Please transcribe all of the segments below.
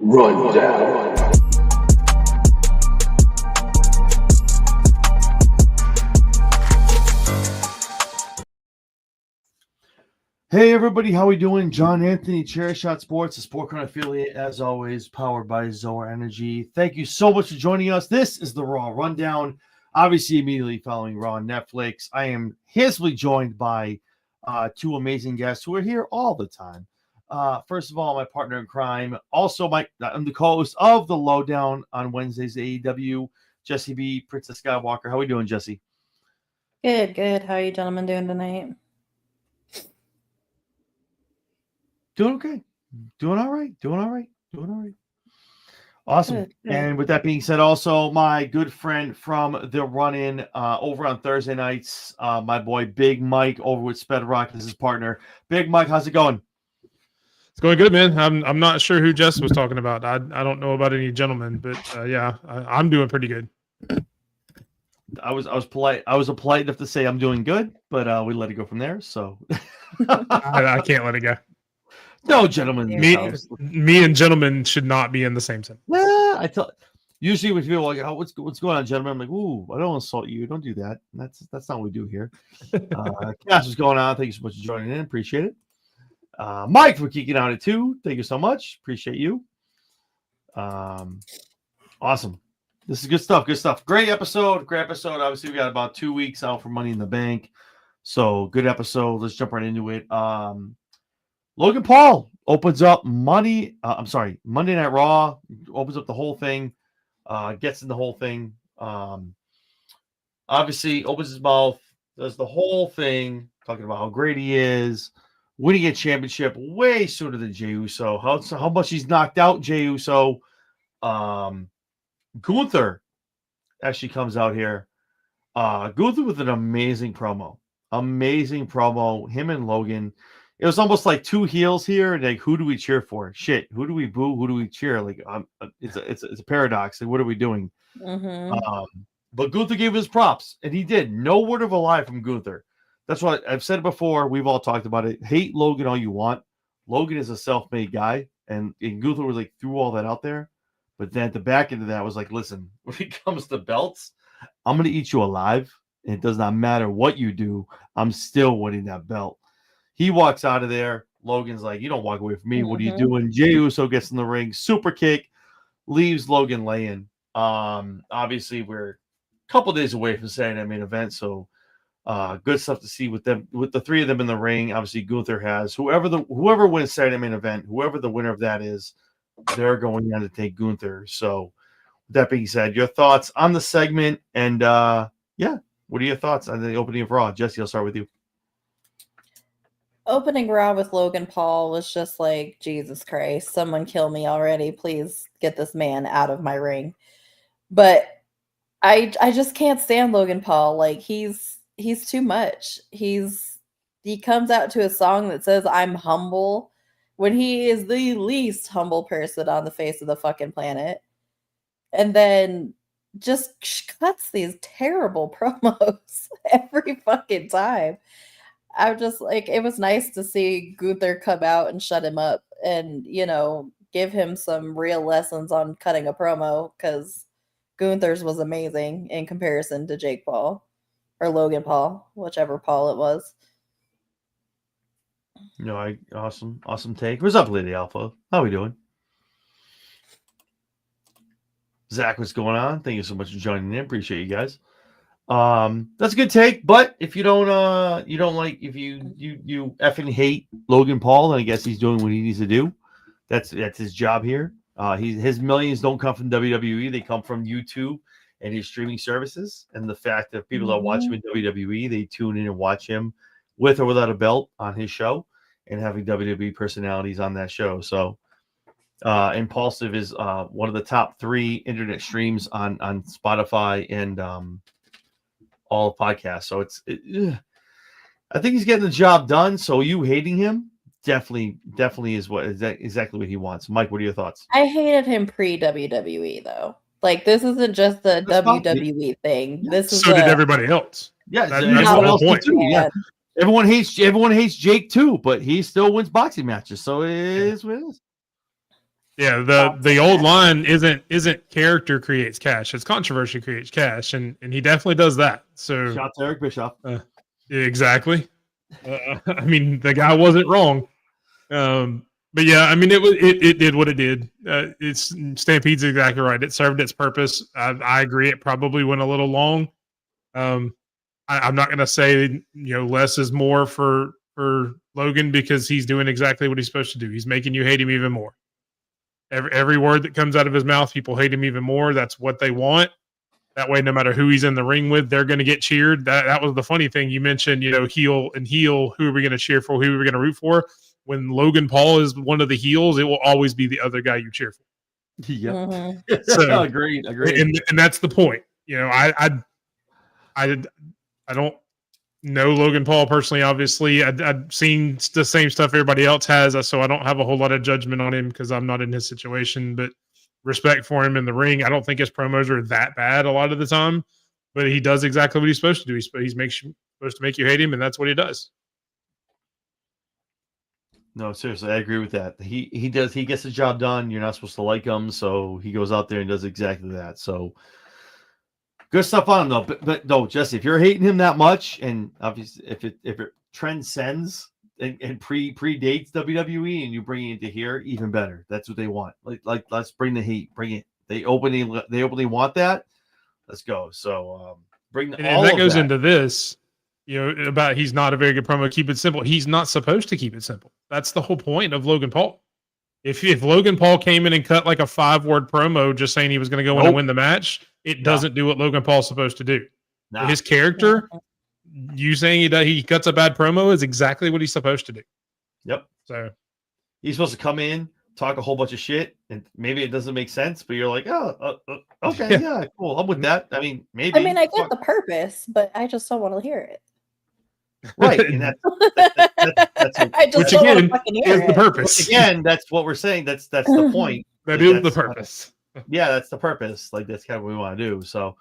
Rundown. Hey everybody, how we doing? John Anthony, Chairshot Sports, a SportCon affiliate, as always, powered by Zoa Energy. Thank you so much for joining us. This is the Raw Rundown, obviously immediately following Raw on Netflix. I am handsomely joined by two amazing guests who are here all the time. First of all, my partner in crime, also I'm the co-host of the Lowdown on Wednesdays, AEW, Jesse B, Princess Skywalker. How we doing, Jesse? Good. How are you gentlemen doing tonight? Doing okay. Doing all right. Awesome. Good. And with that being said, also my good friend from the run-in over on Thursday nights, my boy Big Mike over with Sped Rock is his partner. Big Mike, how's it going? It's going good, man. I'm not sure who Jess was talking about. I don't know about any gentlemen, but yeah, I'm doing pretty good. I was polite. I was polite enough to say I'm doing good, but we let it go from there. So I can't let it go. No, gentlemen. Me and gentlemen should not be in the same sentence. Yeah, usually when people are like, "Oh, what's going on, gentlemen?" I'm like, "Ooh, I don't insult you. Don't do that." That's not what we do here. Cash is going on. Thank you so much for joining in. Appreciate it. Mike for kicking out it too. Thank you so much. Appreciate you. Awesome. This is good stuff. Good stuff. Great episode. Obviously, we got about 2 weeks out for Money in the Bank. So good episode. Let's jump right into it. Logan Paul opens up Monday Night Raw, opens up the whole thing, gets in the whole thing. Obviously, opens his mouth, does the whole thing, talking about how great he is, winning a championship way sooner than Jey Uso, how much he's knocked out Jey Uso. Gunther actually comes out here. Gunther with an amazing promo. Him and Logan. It was almost like two heels here. Like, who do we cheer for? Shit, who do we boo? Who do we cheer? Like, it's a paradox. Like, what are we doing? Mm-hmm. But Gunther gave his props, and he did. No word of a lie from Gunther. That's what I've said before. We've all talked about it. Hate Logan all you want. Logan is a self-made guy, and Gunther was like threw all that out there. But then at the back end of that was like, listen, when it comes to belts, I'm gonna eat you alive. And it does not matter what you do. I'm still winning that belt. He walks out of there. Logan's like, you don't walk away from me. What are you doing? Jey Uso gets in the ring. Super kick. Leaves Logan laying. Obviously, we're a couple days away from Saturday Night Main Event. So good stuff to see with them, with the three of them in the ring. Obviously, Gunther has whoever wins Saturday Night Main Event, whoever the winner of that is, they're going on to take Gunther. So with that being said, your thoughts on the segment, and what are your thoughts on the opening of Raw? Jesse, I'll start with you. Opening Raw with Logan Paul was just like, Jesus Christ, someone kill me already. Please get this man out of my ring. But I just can't stand Logan Paul. Like, he's too much. He comes out to a song that says I'm humble when he is the least humble person on the face of the fucking planet. And then just cuts these terrible promos every fucking time. I'm just like, it was nice to see Gunther come out and shut him up and, give him some real lessons on cutting a promo, because Gunther's was amazing in comparison to Jake Paul or Logan Paul, whichever Paul it was. Awesome take. What's up, Lady Alpha? How we doing? Zach, what's going on? Thank you so much for joining in. Appreciate you guys. That's a good take, but if you don't like, if you effing hate Logan Paul, then I guess he's doing what he needs to do. That's his job here. His millions don't come from WWE; they come from YouTube and his streaming services, and the fact that people that watch him in WWE, they tune in and watch him with or without a belt on his show, and having WWE personalities on that show. So, Impulsive is one of the top 3 internet streams on Spotify and all the podcasts. So I think he's getting the job done. So you hating him definitely is exactly what he wants. Mike, what are your thoughts? I hated him pre-WWE though. Like, this isn't just the WWE thing. This is did everybody else. Yeah, that's the whole point. Too. Yeah. Everyone hates Jake too, but he still wins boxing matches. So it is what it is. Yeah, the old line isn't character creates cash. It's controversy creates cash, and he definitely does that. So Shout to Eric Bischoff. exactly. I mean, the guy wasn't wrong. But yeah, I mean, it did what it did. It's Stampede's exactly right. It served its purpose. I agree. It probably went a little long. I'm not going to say less is more for Logan because he's doing exactly what he's supposed to do. He's making you hate him even more. Every word that comes out of his mouth, people hate him even more. That's what they want. That way, no matter who he's in the ring with, they're going to get cheered. That was the funny thing. You mentioned, heel and heel. Who are we going to cheer for? Who are we going to root for? When Logan Paul is one of the heels, it will always be the other guy you cheer for. Yeah, Mm-hmm. So, agreed. And that's the point. I don't know Logan Paul personally. Obviously, I've seen the same stuff everybody else has, so I don't have a whole lot of judgment on him because I'm not in his situation. But respect for him in the ring. I don't think his promos are that bad a lot of the time, but he does exactly what he's supposed to do. He's supposed to make you hate him, and that's what he does. No, seriously, I agree with that. He does. He gets the job done. You're not supposed to like him, so he goes out there and does exactly that. So good stuff on him, though. But no, Jesse, if you're hating him that much, and obviously if it transcends and predates WWE, and you bring it into here, even better. That's what they want. Like let's bring the heat. Bring it. They openly want that. Let's go. So bring And all that of goes that. into this. About he's not a very good promo. Keep it simple. He's not supposed to keep it simple. That's the whole point of Logan Paul. If Logan Paul came in and cut like a 5-word promo just saying he was going to go in and win the match, it doesn't do what Logan Paul's supposed to do. Nah. His character, you saying he cuts a bad promo is exactly what he's supposed to do. Yep. So he's supposed to come in, talk a whole bunch of shit, and maybe it doesn't make sense, but you're like, okay, yeah, cool. I'm with that. I mean, maybe. I mean, I get the purpose, but I just don't want to hear it. Right, and that's I just don't want to fucking hear is the it. purpose. Again, that's what we're saying. That's the point. That is the purpose. Yeah, that's the purpose. Like that's kind of what we want to do. So,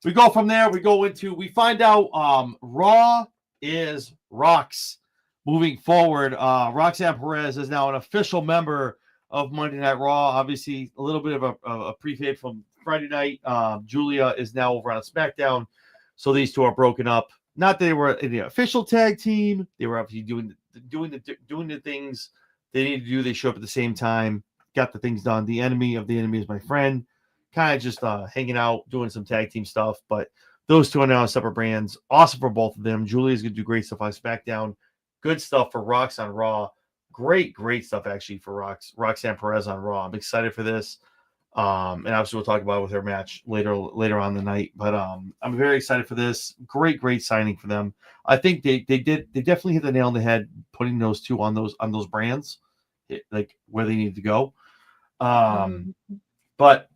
we go from there. We find out Raw is Rox moving forward. Roxanne Perez is now an official member of Monday Night Raw. Obviously, a little bit of a pre-fade from Friday night. Julia is now over on SmackDown, so these two are broken up. Not that they were in the official tag team. They were obviously doing the things they need to do. They show up at the same time, got the things done. The enemy of the enemy is my friend. Kind of just hanging out, doing some tag team stuff. But those two are now separate brands. Awesome for both of them. Julia's going to do great stuff on SmackDown. Good stuff for Rox on Raw. Great stuff actually for Roxanne Perez on Raw. I'm excited for this. And obviously we'll talk about it with her match later on the night. But I'm very excited for this. Great signing for them. I think they definitely hit the nail on the head putting those two on those brands, like where they need to go. But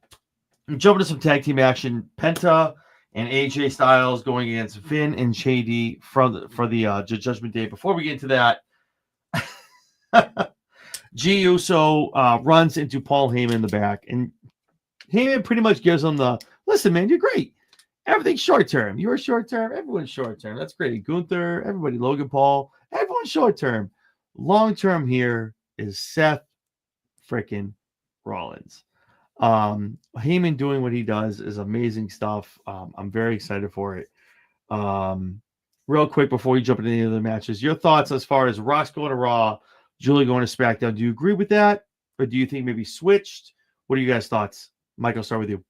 jumping to some tag team action, Penta and AJ Styles going against Finn and Shady for the Judgment Day. Before we get into that, G Uso runs into Paul Heyman in the back, and Heyman pretty much gives him the, listen, man, you're great. Everything's short term. You're short term. Everyone's short term. That's great. Gunther, everybody, Logan Paul, everyone's short term. Long term here is Seth freaking Rollins. Heyman doing what he does is amazing stuff. I'm very excited for it. Real quick before we jump into any other matches, your thoughts as far as Rox going to Raw, Julia going to SmackDown. Do you agree with that? Or do you think maybe switched? What are you guys' thoughts? Mike, I'll start with you.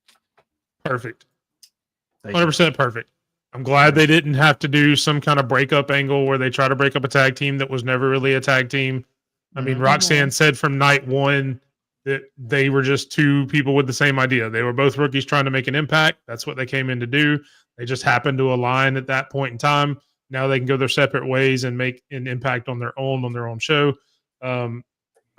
Perfect. 100% perfect. I'm glad they didn't have to do some kind of breakup angle where they try to break up a tag team that was never really a tag team. I mean, Roxanne said from night one that they were just two people with the same idea. They were both rookies trying to make an impact. That's what they came in to do. They just happened to align at that point in time. Now they can go their separate ways and make an impact on their own show.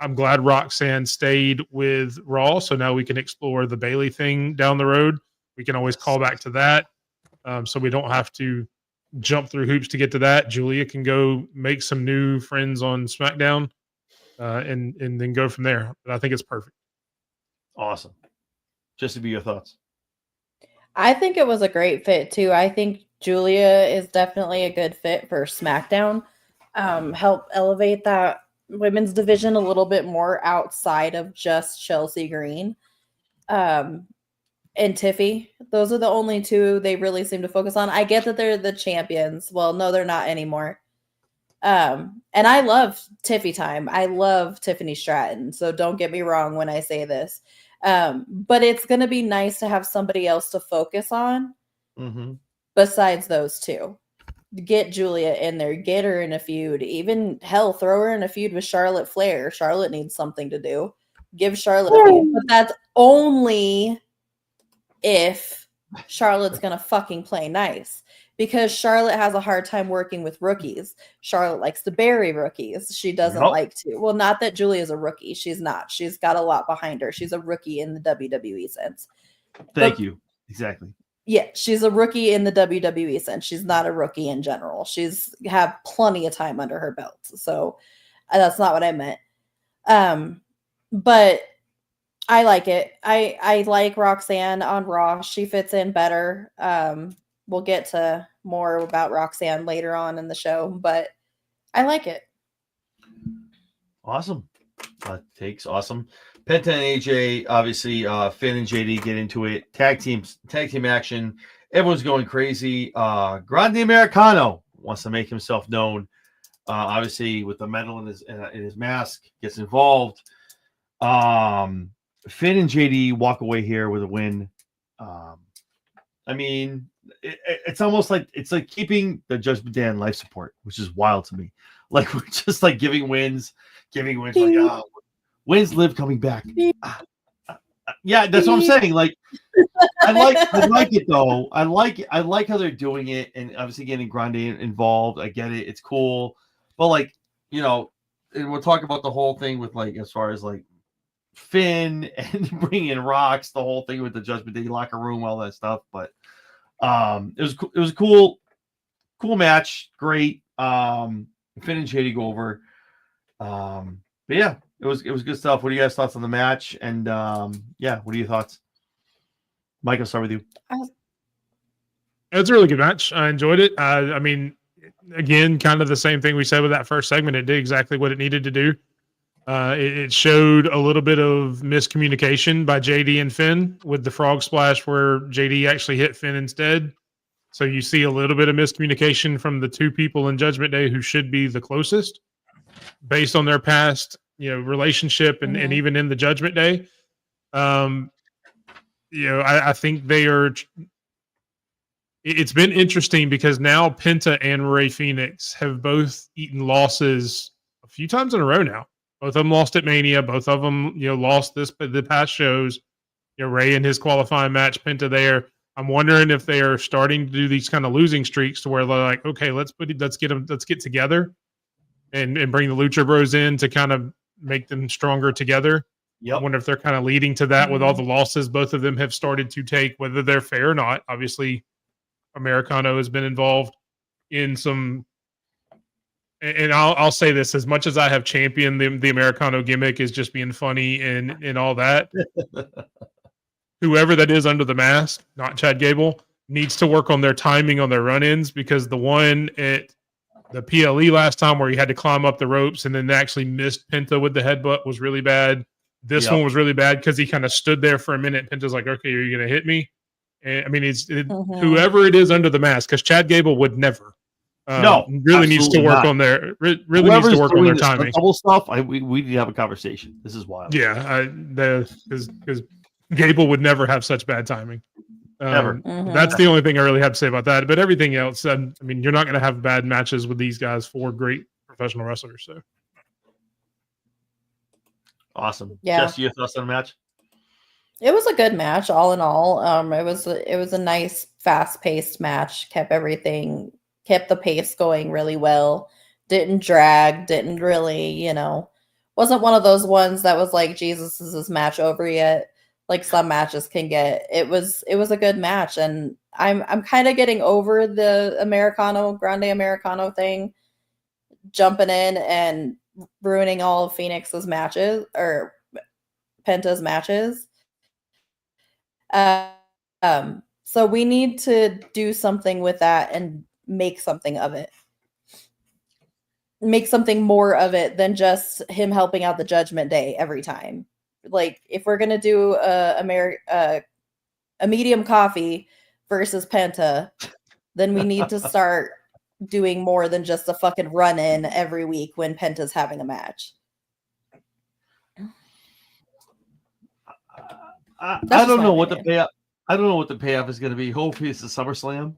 I'm glad Roxanne stayed with Raw, so now we can explore the Bayley thing down the road. We can always call back to that, so we don't have to jump through hoops to get to that. Julia can go make some new friends on SmackDown, and then go from there. But I think it's perfect. Awesome. Just to be your thoughts. I think it was a great fit too. I think Julia is definitely a good fit for SmackDown. Help elevate that women's division a little bit more outside of just Chelsea Green and Tiffy. Those are the only two they really seem to focus on. I get that they're the champions. Well, no, they're not anymore. And I love Tiffy time. I love Tiffany Stratton. So don't get me wrong when I say this. But it's going to be nice to have somebody else to focus on besides those two. Get Julia in there, get her in a feud, even hell, throw her in a feud with Charlotte Flair. Charlotte needs something to do. Give Charlotte a feud, but that's only if Charlotte's gonna fucking play nice, because Charlotte has a hard time working with rookies. Charlotte likes to bury rookies. She doesn't like to. Well, not that Julia's a rookie. She's not. She's got a lot behind her. She's a rookie in the WWE sense. Thank you. Exactly. Yeah, she's a rookie in the WWE sense. She's not a rookie in general. She's have plenty of time under her belt. So that's not what I meant. But I like it. I like Roxanne on Raw. She fits in better. We'll get to more about Roxanne later on in the show, but I like it. Awesome. Takes awesome. Penta and AJ, obviously, Finn and JD get into it. Tag team action. Everyone's going crazy. Grande Americano wants to make himself known. Obviously, with the medal in his mask, gets involved. Finn and JD walk away here with a win. I mean, it's almost like it's like keeping the Judgment Day on life support, which is wild to me. Like we're just like giving wins. Like, wins live coming back. Yeah, that's what I'm saying. Like, I like it though. I like how they're doing it, and obviously getting Grande involved. I get it. It's cool, but like, you know, and we'll talk about the whole thing with like as far as like Finn and bringing in Rocks, the whole thing with the Judgment Day locker room, all that stuff. But it was a cool match. Great. Finn and JD go over. But yeah, it was good stuff. What are you guys' thoughts on the match? And yeah, what are your thoughts? Mike, I'll start with you. It was a really good match. I enjoyed it. I mean, again, kind of the same thing we said with that first segment. It did exactly what it needed to do. It showed a little bit of miscommunication by JD and Finn with the frog splash where JD actually hit Finn instead. So you see a little bit of miscommunication from the two people in Judgment Day who should be the closest based on their past, relationship and even in the Judgment Day. I think they are. It's been interesting because now Penta and Rey Fenix have both eaten losses a few times in a row now. Both of them lost at Mania. Both of them, lost the past shows. Rey in his qualifying match, Penta there. I'm wondering if they are starting to do these kind of losing streaks to where they're like, okay, let's get together and bring the Lucha Bros in to kind of make them stronger together. Yep. I wonder if they're kind of leading to that with all the losses both of them have started to take, whether they're fair or not. Obviously, Americano has been involved in some, and I'll say this, as much as I have championed the Americano gimmick is just being funny and all that, whoever that is under the mask, not Chad Gable, needs to work on their timing on their run-ins, because the one at the PLE last time where he had to climb up the ropes and then actually missed Penta with the headbutt was really bad. This one was really bad because he kind of stood there for a minute. Penta's like, okay, are you going to hit me? And I mean, whoever it is under the mask, because Chad Gable would never. Really needs to work on their timing. Double stuff. We need to have a conversation. This is wild. Yeah, because Gable would never have such bad timing. Ever. That's the only thing I really have to say about that. But everything else, I mean, you're not going to have bad matches with these guys, 4 great professional wrestlers. So awesome. Yeah. Jess, your thoughts on the match? It was a good match, all in all. It was a nice, fast-paced match. Kept the pace going really well. Didn't drag. Didn't really, wasn't one of those ones that was like, Jesus, is this match over yet? Like some matches can get. It was a good match, and I'm kind of getting over the Grande Americano thing, jumping in and ruining all of Phoenix's matches or Penta's matches. So we need to do something with that and make something of it. make something more of it than just him helping out the Judgment Day every time. Like, if we're gonna do a medium coffee versus Penta, then we need to start doing more than just a fucking run-in every week when Penta's having a match. I don't know what the payoff. I don't know what the payoff is going to be. Hopefully, it's the SummerSlam.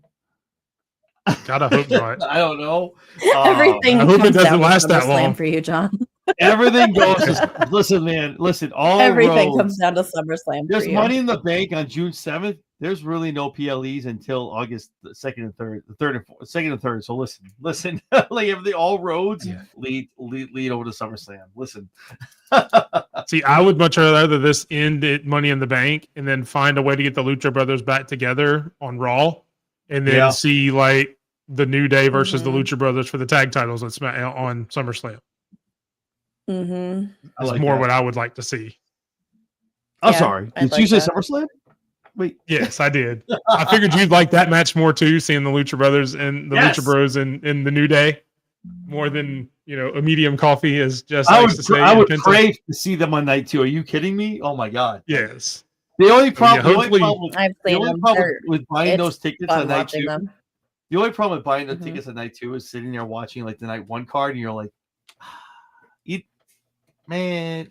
Gotta hope not. I don't know. Everything I hope it comes doesn't down to last that SummerSlam long. for you, John. Everything goes. Listen, man. Listen. All Everything roads, comes down to SummerSlam. There's for you. Money in the Bank on June 7th. There's really no PLEs until August 2nd and 3rd, the 3rd and 4th, 2nd and 3rd. So listen, like everything, all roads lead over to SummerSlam. Listen. See, I would much rather this end at Money in the Bank and then find a way to get the Lucha Brothers back together on Raw, and then see like the New Day versus the Lucha Brothers for the tag titles on SummerSlam. Mm-hmm. That's more what I would like to see. I'm sorry. Did you say SummerSlam? Wait. Yes, I did. I figured you'd like that match more too, seeing the Lucha Brothers and the Lucha Bros in the New Day, more than a medium coffee is just. I would pray to see them on night 2. Are you kidding me? Oh my god. Yes. The only problem, with buying those tickets on night 2. The only problem with buying the tickets on night 2 is sitting there watching like the night 1 card, and you're like, man,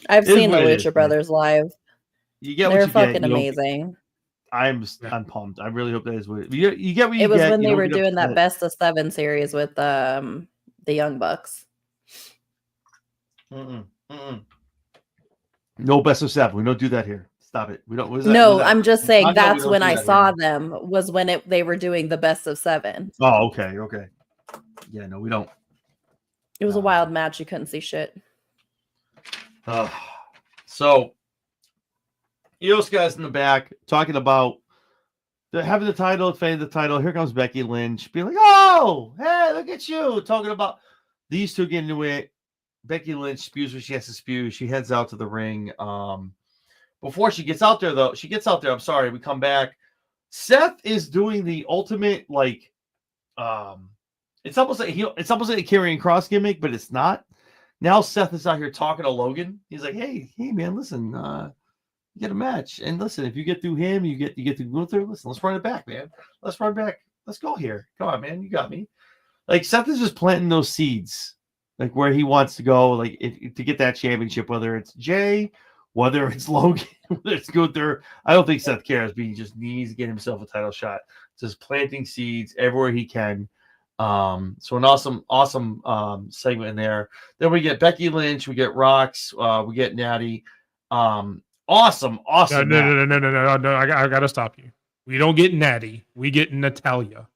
I've seen the Lucha Brothers live. They're fucking amazing. I'm pumped. I really hope that is what you get. What you it was get, when they were doing that best of 7 series with the Young Bucks. No best of 7. We don't do that here. Stop it. We don't. I'm just saying that's when I saw them. Was when they were doing the best of 7. Oh, okay. Yeah, no, we don't. It was a wild match. You couldn't see shit. So, Eos guys in the back talking about having the title, defending the title. Here comes Becky Lynch being like, "Oh, hey, look at you!" Talking about these two getting into it. Becky Lynch spews what she has to spew. She heads out to the ring. Before she gets out there, though, I'm sorry. We come back. Seth is doing the ultimate it's almost like a Karrion Kross gimmick, but it's not. Now Seth is out here talking to Logan. He's like, hey, man, listen, you get a match. And listen, if you get through him, you get through Gunther. Listen, let's run it back, man. Let's run back. Let's go here. Come on, man. You got me. Like, Seth is just planting those seeds, like where he wants to go, like to get that championship, whether it's Jay, whether it's Logan, whether it's Gunther. I don't think Seth cares, but he just needs to get himself a title shot. Just planting seeds everywhere he can. So an awesome segment in there. Then we get Becky Lynch, we get Rox, we get Natty. Awesome. No. I gotta stop you. We don't get Natty. We get Natalya.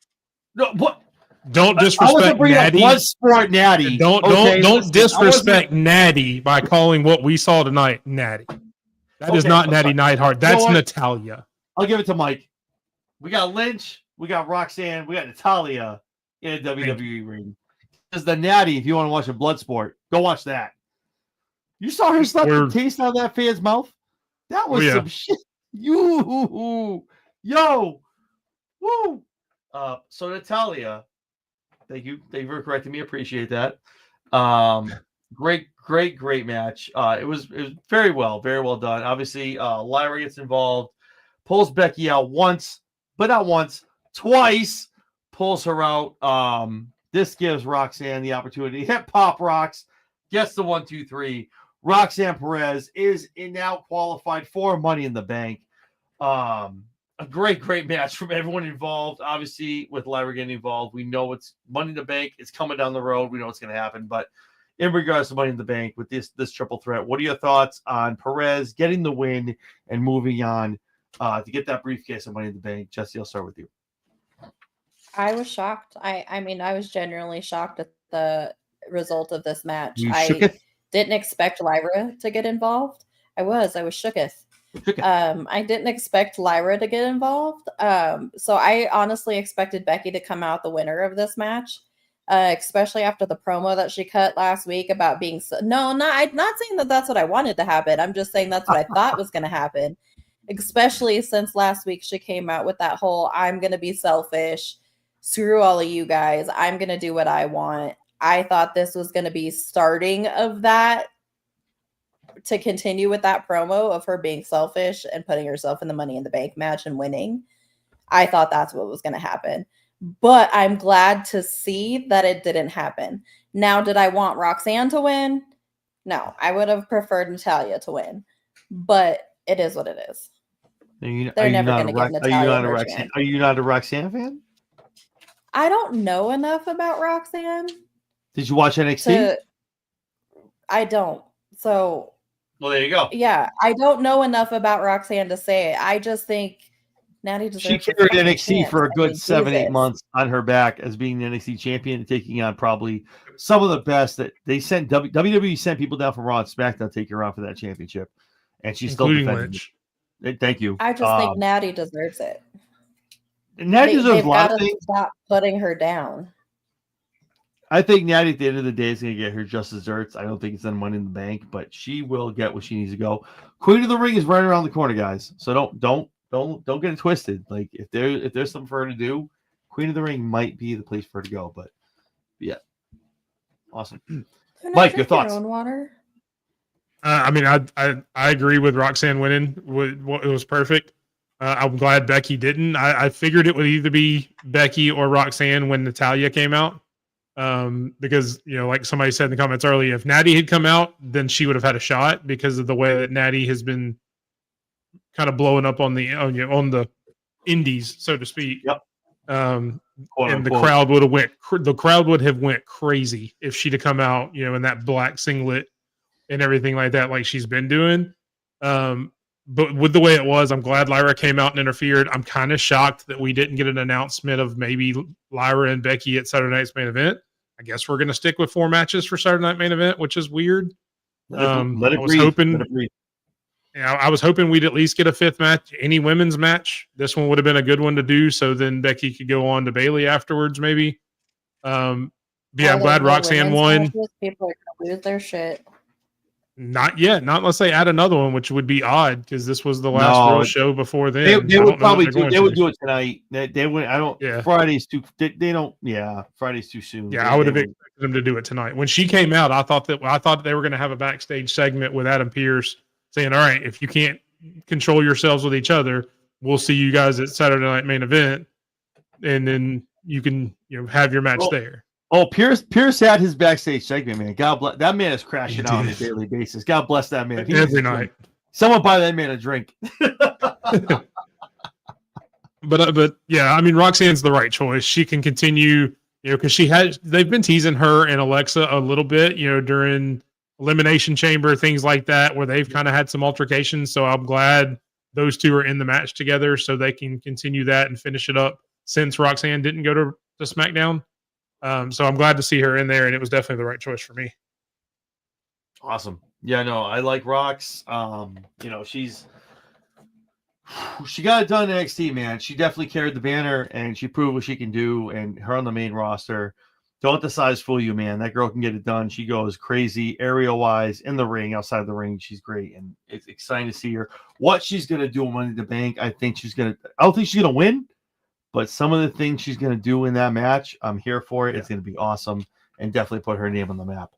No, what? Don't disrespect Natty. Bloodsport Natty. Don't disrespect Natty by calling what we saw tonight Natty. That is not Natty Neidhart. That's Natalya. I'll give it to Mike. We got Lynch, we got Roxanne, we got Natalya in a WWE ring. This is the Natty. If you want to watch a blood sport, go watch that. You saw her slap the taste out of that fan's mouth? That was some shit. Yo, woo. So Natalya, thank you for correcting me. Appreciate that. Great match. It was very well done. Obviously, Lyra gets involved, pulls Becky out once, but not once, twice. Pulls her out. This gives Roxanne the opportunity to hit Pop Rocks, gets the 1, 2, 3. Roxanne Perez is now qualified for Money in the Bank. A great match from everyone involved. Obviously, with Lyra getting involved, we know it's Money in the Bank. It's coming down the road. We know what's going to happen. But in regards to Money in the Bank with this triple threat, what are your thoughts on Perez getting the win and moving on to get that briefcase of Money in the Bank? Jesse, I'll start with you. I was shocked. I mean, I was genuinely shocked at the result of this match. Didn't expect Lyra to get involved. I was shooketh. I didn't expect Lyra to get involved. So I honestly expected Becky to come out the winner of this match, especially after the promo that she cut last week about being I'm not saying that that's what I wanted to happen. I'm just saying that's what I thought was going to happen, especially since last week she came out with that whole I'm going to be selfish. screw all of you guys. I'm going to do what I want. I thought this was going to be starting of that, to continue with that promo of her being selfish and putting herself in the Money in the Bank match and winning. I thought that's what was going to happen. But I'm glad to see that it didn't happen. Now, did I want Roxanne to win? No, I would have preferred Natalya to win. But it is what it is. They're never going to give Natalya her chance. Are you not a Roxanne fan? I don't know enough about Roxanne. Did you watch NXT? I don't. So, well, there you go. Yeah, I don't know enough about Roxanne to say it. I just think Natty deserves. She carried NXT for a good 7-8 months on her back as being the NXT champion and taking on probably some of the best that they sent. WWE sent people down from Raw and SmackDown to take her on for that championship, and she's still defending it. Thank you. I just think Natty deserves it. Natty deserves a lot of things. Stop putting her down. I think Natty at the end of the day is going to get her just desserts. I don't think it's on Money in the Bank, but she will get what she needs to go. Queen of the Ring is right around the corner, guys. So don't get it twisted. Like if there's something for her to do, Queen of the Ring might be the place for her to go. But yeah, awesome. Mike, your thoughts? Own water? I mean, I agree with Roxanne winning. It was perfect. I'm glad Becky didn't. I figured it would either be Becky or Roxanne when Natalya came out. Because, you know, like somebody said in the comments earlier, if Natty had come out, then she would have had a shot because of the way that Natty has been kind of blowing up on the indies, so to speak. Yep. And the crowd would have went crazy if she'd have come out, you know, in that black singlet and everything like that, like she's been doing. But with the way it was, I'm glad Lyra came out and interfered. I'm kind of shocked that we didn't get an announcement of maybe Lyra and Becky at Saturday Night's Main Event. I guess we're going to stick with 4 matches for Saturday Night Main Event, which is weird. I was hoping we'd at least get a 5th match, any women's match. This one would have been a good one to do, so then Becky could go on to Bayley afterwards, maybe. But yeah, I'm glad Roxanne won. People are going to lose their shit. Not yet. Not unless they add another one, which would be odd because this was the last real show before then. They would probably do. They would do it tonight. They would. I don't. Yeah. Friday's too. They don't. Yeah. Friday's too soon. Yeah, I would have expected them to do it tonight. When she came out, I thought they were going to have a backstage segment with Adam Pearce saying, "All right, if you can't control yourselves with each other, we'll see you guys at Saturday Night Main Event, and then you can have your match there." Oh, Pierce had his backstage segment, man. God bless that man is crashing out on a daily basis. God bless that man. Every night. Someone buy that man a drink. But yeah, I mean, Roxanne's the right choice. She can continue, because they've been teasing her and Alexa a little bit, during Elimination Chamber, things like that, where they've kind of had some altercations. So I'm glad those two are in the match together so they can continue that and finish it up since Roxanne didn't go to SmackDown. So I'm glad to see her in there, and it was definitely the right choice for me. Awesome. Yeah, no, I like Rox. She got it done in NXT, man. She definitely carried the banner, and she proved what she can do. And her on the main roster, don't let the size fool you, man. That girl can get it done. She goes crazy, aerial-wise, in the ring, outside the ring. She's great, and it's exciting to see her. What she's gonna do in Money in the Bank, I don't think she's gonna win. But some of the things she's going to do in that match, I'm here for it. Yeah. It's going to be awesome and definitely put her name on the map.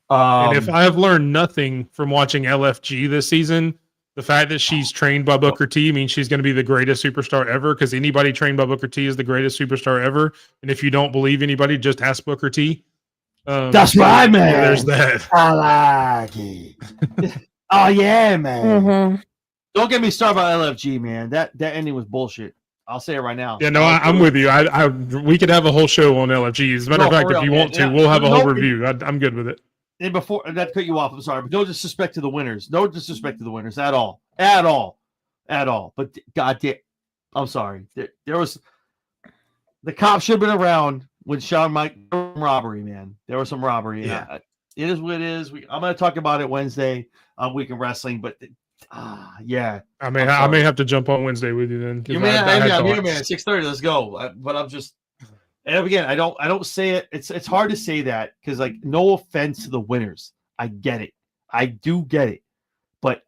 And if I have learned nothing from watching LFG this season, the fact that she's trained by Booker T means she's going to be the greatest superstar ever, because anybody trained by Booker T is the greatest superstar ever. And if you don't believe anybody, just ask Booker T. That's right, man. Yeah, there's that. I like it. Oh, yeah, man. Mm-hmm. Don't get me started about LFG, man. That ending was bullshit. I'll say it right now. Yeah, no, I'm with you. We could have a whole show on LFG. As a matter of fact, if you want to, we'll have a whole review. I'm good with it. And before that, cut you off. I'm sorry, but no disrespect to the winners. No disrespect to the winners at all. But goddamn, I'm sorry. There was the cops should have been around when Shawn Michaels robbery. Man, there was some robbery. Yeah, it is what it is. I'm going to talk about it Wednesday on Week in Wrestling, but. Yeah. I may have to jump on Wednesday with you then. I'm here, man. 6:30. Let's go. But I'm just, and again, I don't say it. It's hard to say that because, like, no offense to the winners, I get it. I do get it, but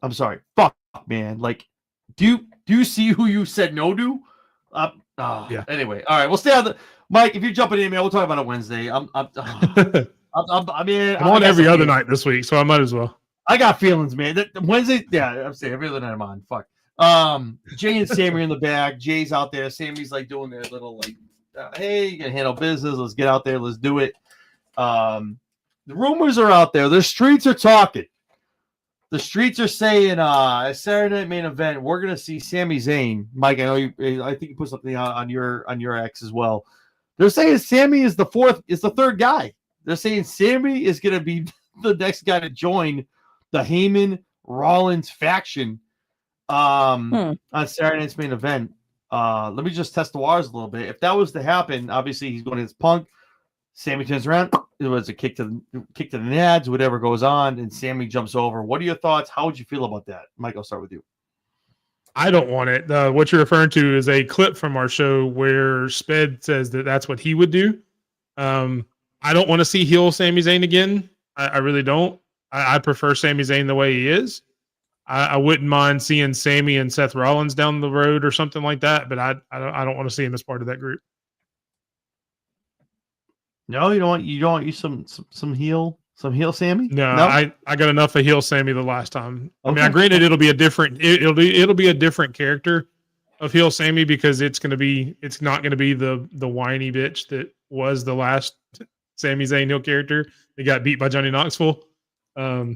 I'm sorry. Fuck, man. Like, do you see who you said no to? Yeah. Anyway, all right, we'll stay on the Mike. If you're jumping in, man, we'll talk about it Wednesday. I mean, I'm on got every some other feelings. night this week, so I might as well. I got feelings, man. Wednesday, yeah, I'm saying every other night I'm on. Fuck. Jay and Sammy are in the back. Jay's out there. Sammy's like doing their little like, hey, you can handle business. Let's get out there. Let's do it. The rumors are out there. The streets are talking. The streets are saying, a Saturday Night Main Event, we're gonna see Sami Zayn. Mike, I know you. I think you put something on your X as well. They're saying Sammy is the third guy. They're saying Sammy is gonna be the next guy to join the Heyman Rollins faction on Saturday Night's Main Event. Let me just test the waters a little bit. If that was to happen, obviously he's going against Punk. Sammy turns around. It was a kick to the nads, whatever goes on, and Sammy jumps over. What are your thoughts? How would you feel about that? Mike, I'll start with you. I don't want it. What you're referring to is a clip from our show where Sped says that that's what he would do. I don't want to see heel Sami Zayn again. I really don't. I prefer Sami Zayn the way he is. I wouldn't mind seeing Sammy and Seth Rollins down the road or something like that, but I don't want to see him as part of that group. No, you don't want some heel Sammy? No, I got enough of heel Sammy the last time. I mean, granted, it'll be a different character of heel Sammy because it's not going to be the whiny bitch that was the last Sami Zayn heel character that got beat by Johnny Knoxville.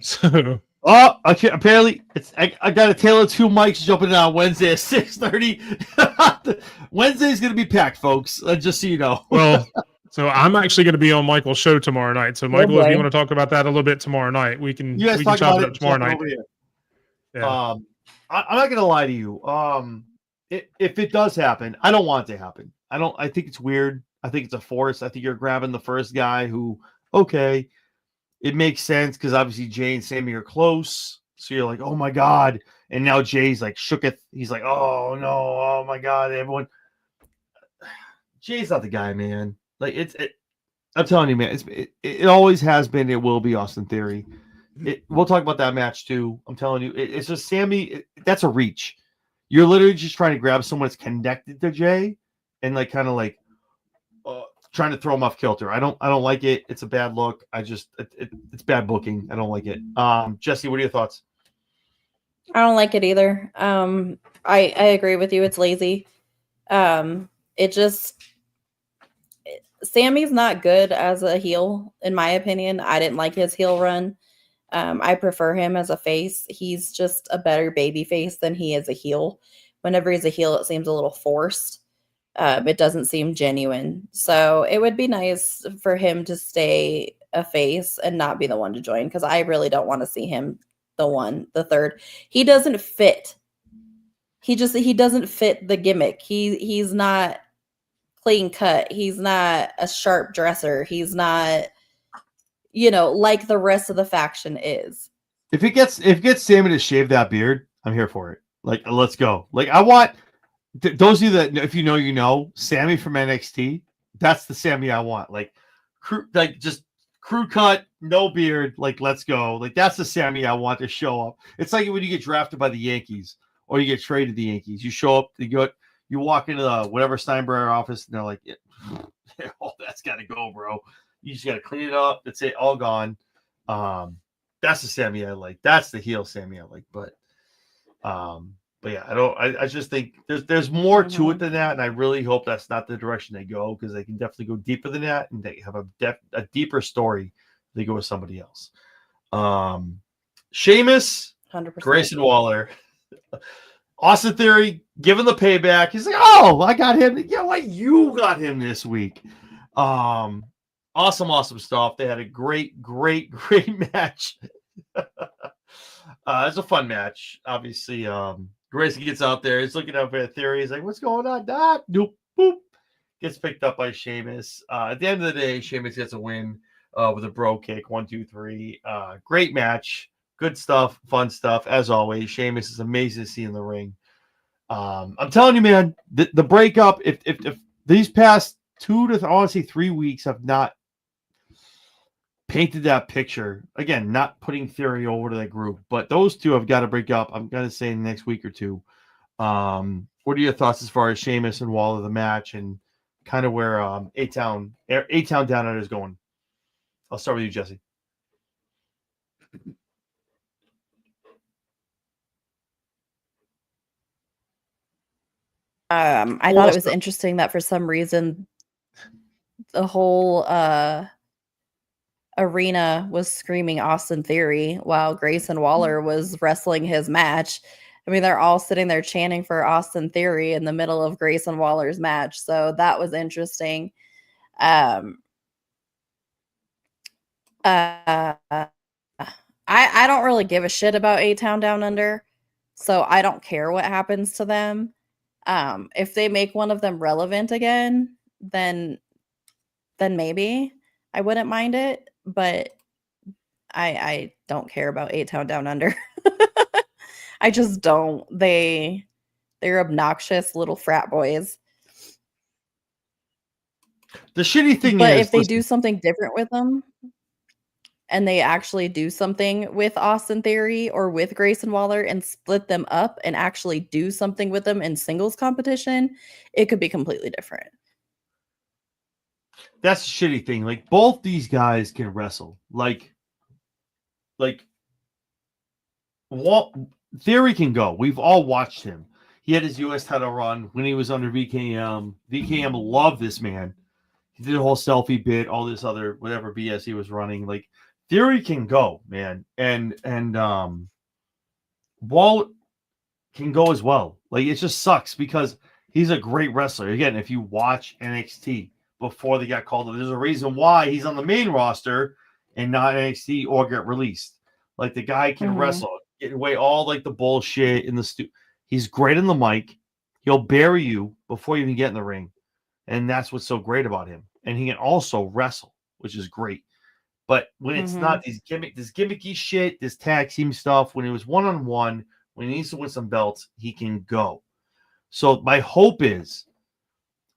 So. Oh, okay. Apparently, I got a tale of two mics jumping in on Wednesday at 6:30. Wednesday's going to be packed, folks. Just so you know. Well, so I'm actually going to be on Michael's show tomorrow night. So, Michael, if you want to talk about that a little bit tomorrow night, we can chop it up tomorrow night. Yeah. I'm not going to lie to you. If it does happen, I don't want it to happen. I think it's weird. I think it's a force. I think you're grabbing the first guy who, okay. It makes sense because obviously Jay and Sammy are close. So you're like, oh my God. And now Jay's like shooketh. He's like, oh no, oh my God. Everyone. Jay's not the guy, man. Like I'm telling you, man, it always has been, it will be Austin Theory. We'll talk about that match too. I'm telling you, it's just Sammy, that's a reach. You're literally just trying to grab someone that's connected to Jay and like kind of like trying to throw him off kilter. I don't like it. It's a bad look. It's bad booking. I don't like it. Jesse, what are your thoughts? I don't like it either. I agree with you. It's lazy. Sammy's not good as a heel, in my opinion. I didn't like his heel run. I prefer him as a face. He's just a better baby face than he is a heel. Whenever he's a heel, it seems a little forced. It doesn't seem genuine. So it would be nice for him to stay a face and not be the one to join, because I really don't want to see him the third. He doesn't fit. He doesn't fit the gimmick. He's not clean cut. He's not a sharp dresser. He's not, like the rest of the faction is. If it gets Sammy to shave that beard, I'm here for it. Like, let's go. Like, I want those of you that, if you know, Sammy from NXT, that's the Sammy I want. Like just crew cut, no beard. Like, let's go. Like, that's the Sammy I want to show up. It's like when you get drafted by the Yankees or you get traded to the Yankees. You show up, you walk into the whatever Steinbrenner office, and they're like, oh, that's got to go, bro. You just got to clean it up. That's it, all gone. That's the Sammy I like. That's the heel Sammy I like. But yeah, I just think there's more to it than that, and I really hope that's not the direction they go, because they can definitely go deeper than that, and they have a deeper story. They go with somebody else. Sheamus, 100%. Grayson Waller, Austin Theory, given the payback, he's like, oh, I got him. Yeah, what, you got him this week. Awesome stuff. They had a great match. It's a fun match, obviously. Grayson gets out there. He's looking out for Theory. He's like, what's going on, Doc? Nope. Boop. Gets picked up by Sheamus. At the end of the day, Sheamus gets a win with a bro kick. 1, 2, 3. Great match. Good stuff. Fun stuff. As always, Sheamus is amazing to see in the ring. I'm telling you, man, the breakup, if these past 2 to honestly 3 weeks have not painted that picture, again, not putting Theory over to that group, but those two have got to break up. I'm going to say in the next week or two. What are your thoughts as far as Sheamus and Waller the match and kind of where A-Town Down Under is going? I'll start with you, Jesse. I thought it was interesting that for some reason the whole arena was screaming Austin Theory while Grayson Waller was wrestling his match. I mean, they're all sitting there chanting for Austin Theory in the middle of Grayson Waller's match. So that was interesting. I don't really give a shit about A-Town Down Under, so I don't care what happens to them. If they make one of them relevant again, then maybe I wouldn't mind it, but I don't care about A-Town Down Under. I just don't. They're obnoxious little frat boys. The shitty thing but is, if they do something different with them, and they actually do something with Austin Theory or with Grayson Waller and split them up and actually do something with them in singles competition, it could be completely different. That's the shitty thing. Like, both these guys can wrestle. Like Theory can go. We've all watched him. He had his U.S. title run when he was under VKM. VKM loved this man. He did a whole selfie bit, all this other whatever BS he was running. Like, Theory can go, man, and Wall can go as well. Like, it just sucks because he's a great wrestler. Again, if you watch NXT before they got called up, there's a reason why he's on the main roster and not NXT or get released. Like, the guy can wrestle, get away all like the bullshit in the He's great in the mic. He'll bury you before you even get in the ring, and that's what's so great about him. And he can also wrestle, which is great. But when it's not this gimmicky shit, this tag team stuff, when it was one-on-one, when he needs to win some belts, he can go. So my hope is,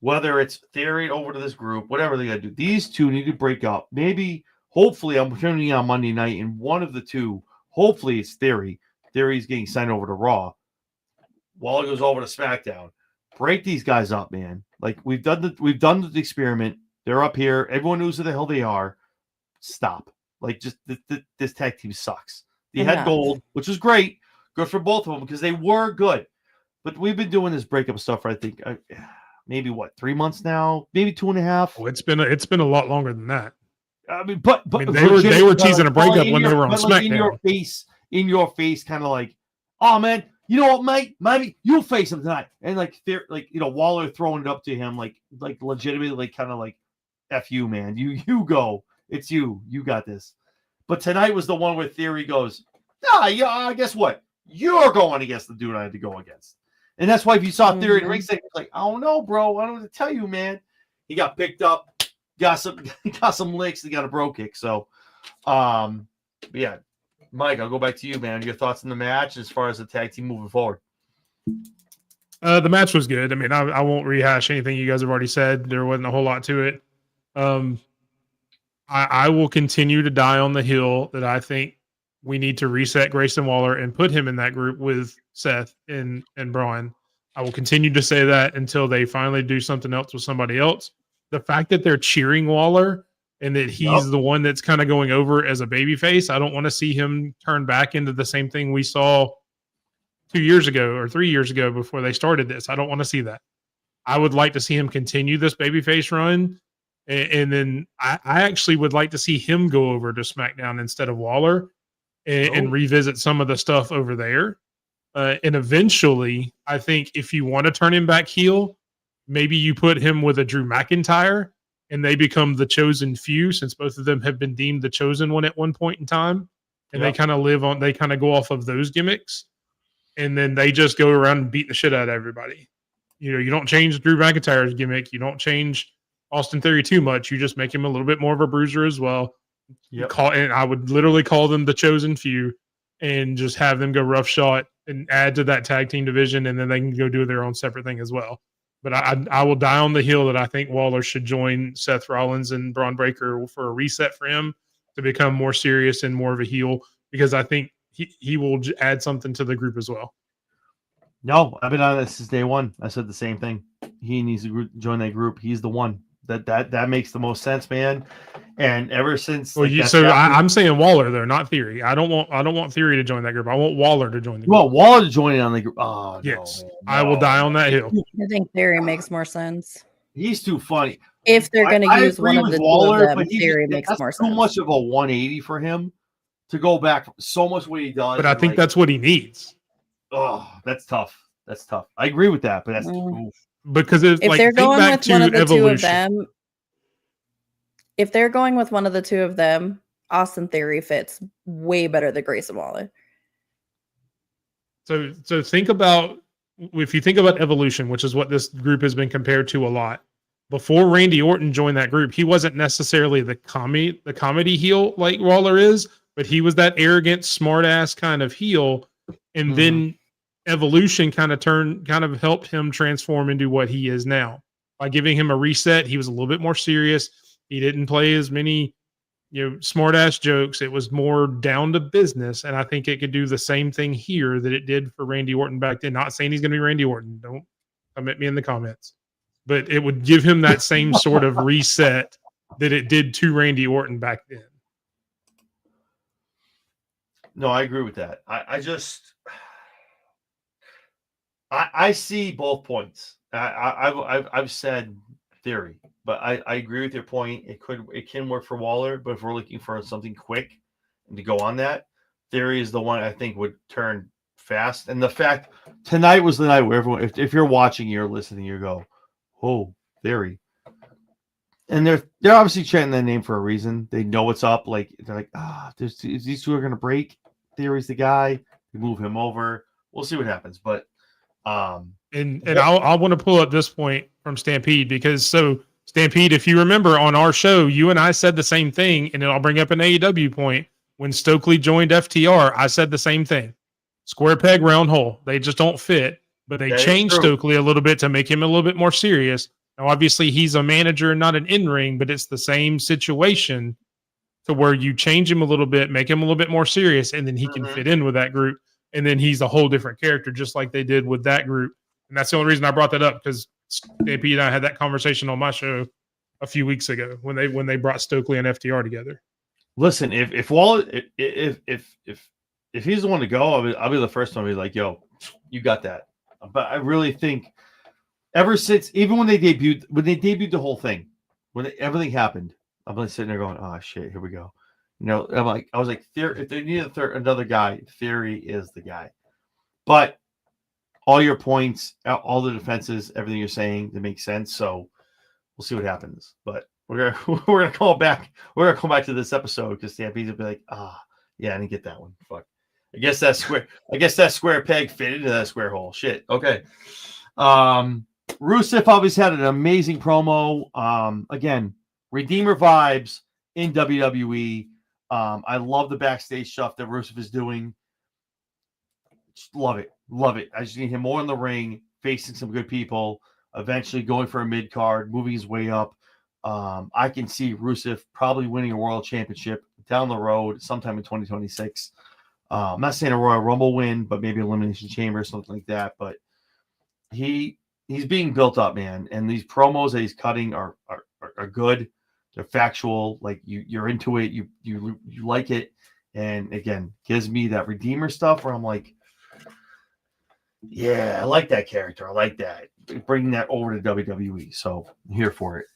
whether it's Theory over to this group, whatever they got to do, these two need to break up. Maybe, hopefully, I'm tuning in on Monday night, and one of the two, hopefully it's Theory. Theory's getting signed over to Raw. Waller goes over to SmackDown. Break these guys up, man. Like, we've done the experiment. They're up here. Everyone knows who the hell they are. Stop. Like, just this tag team sucks. They had gold, which is great. Good for both of them because they were good. But we've been doing this breakup stuff for, I think, maybe 3 months now, maybe 2.5. Oh, it's been a lot longer than that. I mean, but they were teasing a breakup when they were on SmackDown. In your face, kind of like, oh man, you know what, mate? Maybe you'll face him tonight. And Waller throwing it up to him, like legitimately, like kind of like, F you, man. You go. It's you. You got this. But tonight was the one where Theory goes, guess what? You're going against the dude I had to go against. And that's why if you saw Theory in ringside, it's like, oh no, bro, I don't know what to tell you, man. He got picked up, got some licks, he got a bro kick. So, yeah. Mike, I'll go back to you, man. Your thoughts on the match as far as the tag team moving forward? The match was good. I mean, I won't rehash anything you guys have already said. There wasn't a whole lot to it. I will continue to die on the hill that I think we need to reset Grayson Waller and put him in that group with Seth and Braun. I will continue to say that until they finally do something else with somebody else. The fact that they're cheering Waller and that he's the one that's kind of going over as a babyface, I don't want to see him turn back into the same thing we saw 2 years ago or 3 years ago before they started this. I don't want to see that. I would like to see him continue this babyface run. And then I actually would like to see him go over to SmackDown instead of Waller and revisit some of the stuff over there. And eventually, I think if you want to turn him back heel, maybe you put him with a Drew McIntyre and they become the chosen few, since both of them have been deemed the chosen one at one point in time. And they kind of go off of those gimmicks. And then they just go around and beat the shit out of everybody. You don't change Drew McIntyre's gimmick. You don't change Austin Theory too much. You just make him a little bit more of a bruiser as well. And I would literally call them the chosen few and just have them go roughshod and add to that tag team division, and then they can go do their own separate thing as well. But I will die on the hill that I think Waller should join Seth Rollins and Braun Breaker for a reset for him to become more serious and more of a heel, because I think he will add something to the group as well. No, I've been on this since day one. I said the same thing. He needs to join that group. He's the one. That makes the most sense, man. And ever since, Well, I'm saying Waller though, not Theory. I don't want Theory to join that group. I want Waller to join the group. Well, Waller to join in on the group. Oh yes, no, man, I will die on that hill. I think Theory makes more sense. He's too funny. If they're going to use one of the Waller, two of them, but Theory makes that's more too sense. much of a 180 for him to go back so much what he does. But I think that's what he needs. Oh, that's tough. That's tough. I agree with that, but that's because if like, they're going with one of the Evolution. two of them, if they're going with one of the two of them, Austin Theory fits way better than Grayson Waller. So think about, if you think about Evolution, which is what this group has been compared to a lot. Before Randy Orton joined that group, he wasn't necessarily the comedy heel like Waller is, but he was that arrogant, smart ass kind of heel. And then Evolution kind of helped him transform into what he is now. By giving him a reset, he was a little bit more serious. He didn't play as many, smart ass jokes. It was more down to business. And I think it could do the same thing here that it did for Randy Orton back then. Not saying he's going to be Randy Orton. Don't come at me in the comments. But it would give him that same sort of reset that it did to Randy Orton back then. No, I agree with that. I see both points. I've said Theory, but I agree with your point. It can work for Waller, but if we're looking for something quick and to go on that, Theory is the one I think would turn fast. And the fact tonight was the night where everyone, if you're watching, you're listening, you go, oh, Theory. And they're obviously chanting that name for a reason. They know what's up. Like they're like, these two are gonna break. Theory's the guy. We move him over. We'll see what happens. But I want to pull up this point from Stampede because Stampede, if you remember on our show, you and I said the same thing, and I'll bring up an AEW point. When Stokely joined FTR, I said the same thing. Square peg, round hole. They just don't fit. But they changed Stokely a little bit to make him a little bit more serious. Now, obviously, he's a manager, not an in-ring, but it's the same situation to where you change him a little bit, make him a little bit more serious, and then he can fit in with that group. And then he's a whole different character, just like they did with that group. And that's the only reason I brought that up, because Stampede and I had that conversation on my show a few weeks ago when they brought Stokely and FTR together. Listen, if Waller, if he's the one to go, I'll be the first one to be like, yo, you got that. But I really think ever since, even when they debuted the whole thing, when everything happened, I'm like sitting there going, oh shit, here we go. I was like, if they need another guy, Theory is the guy. But all your points, all the defenses, everything you're saying, that makes sense. So we'll see what happens. But we're gonna call back. We're gonna come back to this episode because Stampede will be like, yeah, I didn't get that one. Fuck. I guess that square peg fit into that square hole. Shit. Okay. Rusev obviously had an amazing promo. Again, Redeemer vibes in WWE. I love the backstage stuff that Rusev is doing. Just love it. Love it. I just need him more in the ring, facing some good people, eventually going for a mid card, moving his way up. I can see Rusev probably winning a world championship down the road sometime in 2026. I'm not saying a Royal Rumble win, but maybe Elimination Chamber or something like that. But he's being built up, man. And these promos that he's cutting are good. They're factual. Like you're into it. You like it. And again, gives me that Redeemer stuff where I'm like, yeah, I like that character. I like that. Bringing that over to WWE. So I'm here for it.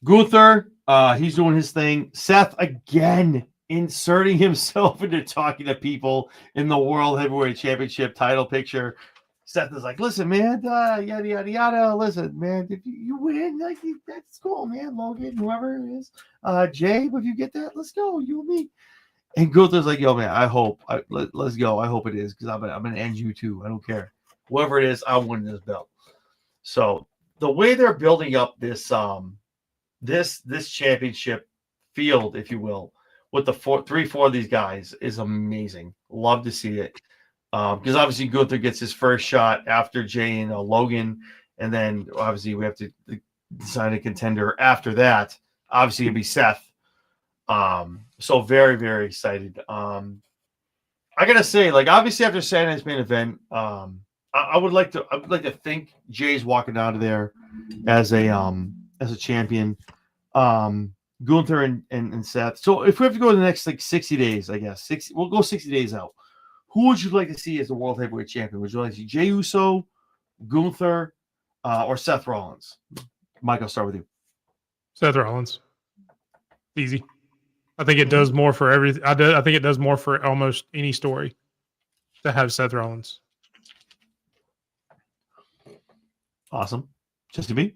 Gunther, he's doing his thing. Seth again inserting himself into talking to people in the World Heavyweight Championship title picture. Seth is like, listen, man, yada, yada, yada. Listen, man, if you win, like, that's cool, man. Logan, whoever it is. Jay, if you get that, let's go. You and me. And Gunther's like, yo, man, let's go. I hope it is, because I'm going to end you too. I don't care. Whoever it is, I'm winning this belt. So the way they're building up this this championship field, if you will, with the 4 of these guys is amazing. Love to see it. Because obviously Gunther gets his first shot after Jay and Logan, and then obviously we have to decide a contender after that. Obviously it'll be Seth. So very, very excited. I gotta say, like, obviously after Saturday's main event, I would like to think Jay's walking out of there as a champion. Gunther and Seth. So if we have to go to the next like 60 days, I guess we'll go 60 days out. Who would you like to see as the world heavyweight champion? Would you like to see Jey Uso, Gunther, or Seth Rollins? Mike, I'll start with you. Seth Rollins. Easy. I think it does more for everything. I think it does more for almost any story to have Seth Rollins. Awesome. Just to me.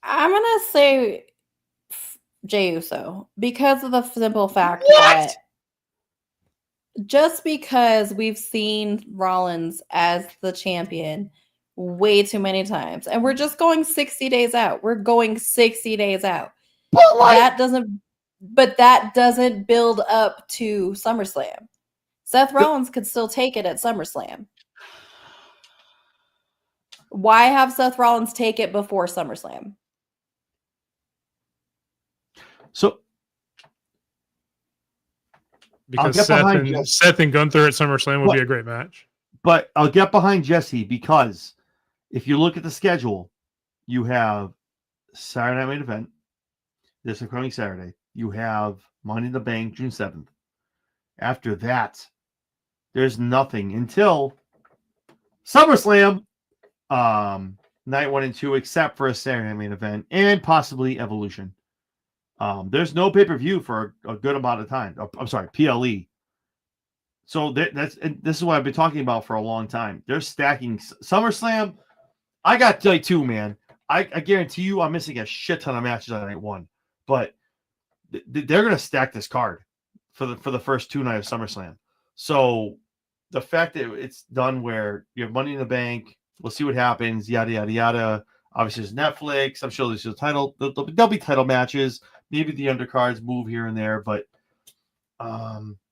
I'm gonna say Jey Uso because of the simple fact What? that just because we've seen Rollins as the champion way too many times, and we're just going 60 days out. We're going 60 days out. But like, that doesn't build up to SummerSlam. Seth Rollins could still take it at SummerSlam. Why have Seth Rollins take it before SummerSlam? so Because get behind Seth and Gunther at SummerSlam would be a great match. But I'll get behind Jesse because if you look at the schedule, you have Saturday Night Main Event this upcoming Saturday. You have Money in the Bank June 7th. After that, there's nothing until SummerSlam, night 1 and 2, except for a Saturday Night Main Event and possibly Evolution. There's no pay-per-view for a good amount of time. I'm sorry, PLE. So this is what I've been talking about for a long time. They're stacking SummerSlam. I got night 2, man. I guarantee you I'm missing a shit ton of matches on night 1. But they're going to stack this card for the first 2 nights of SummerSlam. So the fact that it's done where you have Money in the Bank, we'll see what happens, yada, yada, yada. Obviously, there's Netflix. I'm sure there's a title. There'll be title matches. Maybe the undercards move here and there. But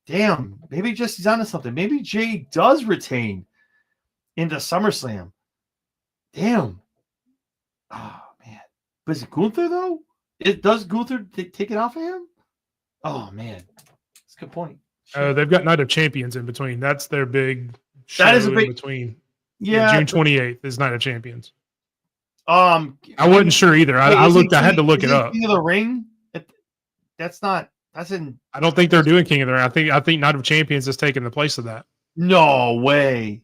damn, maybe Jesse's onto something. Maybe Jay does retain into SummerSlam. Damn. Oh, man. But is it Gunther, though? Does Gunther take it off of him? Oh, man. That's a good point. They've got Night of Champions in between. That's their big show That is a in big between. Yeah. June 28th is Night of Champions. I wasn't sure either. I had to look it up. King of the Ring? That's in. I don't think they're doing King of the Ring. I think Night of Champions is taking the place of that. No way.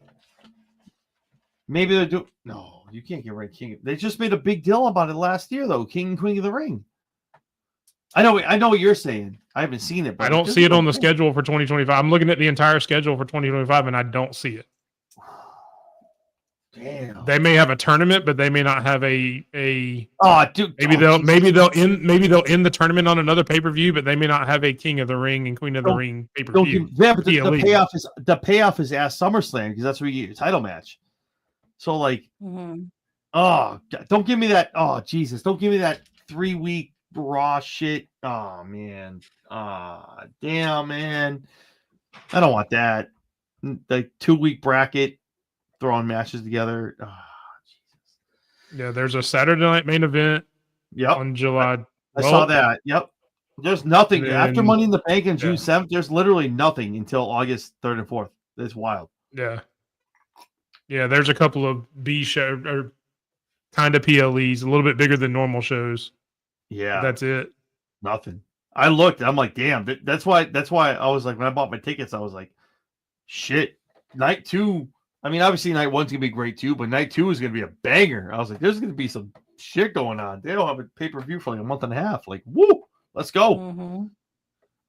Maybe they're doing. No, you can't get rid of King. They just made a big deal about it last year, though. King and Queen of the Ring. I know what you're saying. I haven't seen it. But I don't see it on the schedule for 2025. I'm looking at the entire schedule for 2025, and I don't see it. Damn. They may have a tournament, but they may not have a. Oh, dude. Maybe they'll end the tournament on another pay-per-view, but they may not have a King of the Ring and Queen of the Ring pay-per-view. Yeah, but the payoff is at SummerSlam because that's where you get your title match. So like, oh, God, don't give me that. Oh, Jesus, don't give me that 3-week Raw shit. Oh man. Damn, man. I don't want that. Like 2-week bracket. Throwing matches together. Oh, Jesus. Yeah, there's a Saturday Night Main Event on July. I saw that. Yep. There's nothing. After Money in the Bank on June 7th, there's literally nothing until August 3rd and 4th. It's wild. Yeah. Yeah, there's a couple of B show or kind of PLEs, a little bit bigger than normal shows. Yeah. That's it. Nothing. I looked. I'm like, damn. That's why I was like, when I bought my tickets, I was like, shit. Night 2. I mean, obviously, night 1's gonna be great too, but night 2 is gonna be a banger. I was like, there's gonna be some shit going on. They don't have a pay-per-view for like a month and a half. Like, woo, let's go.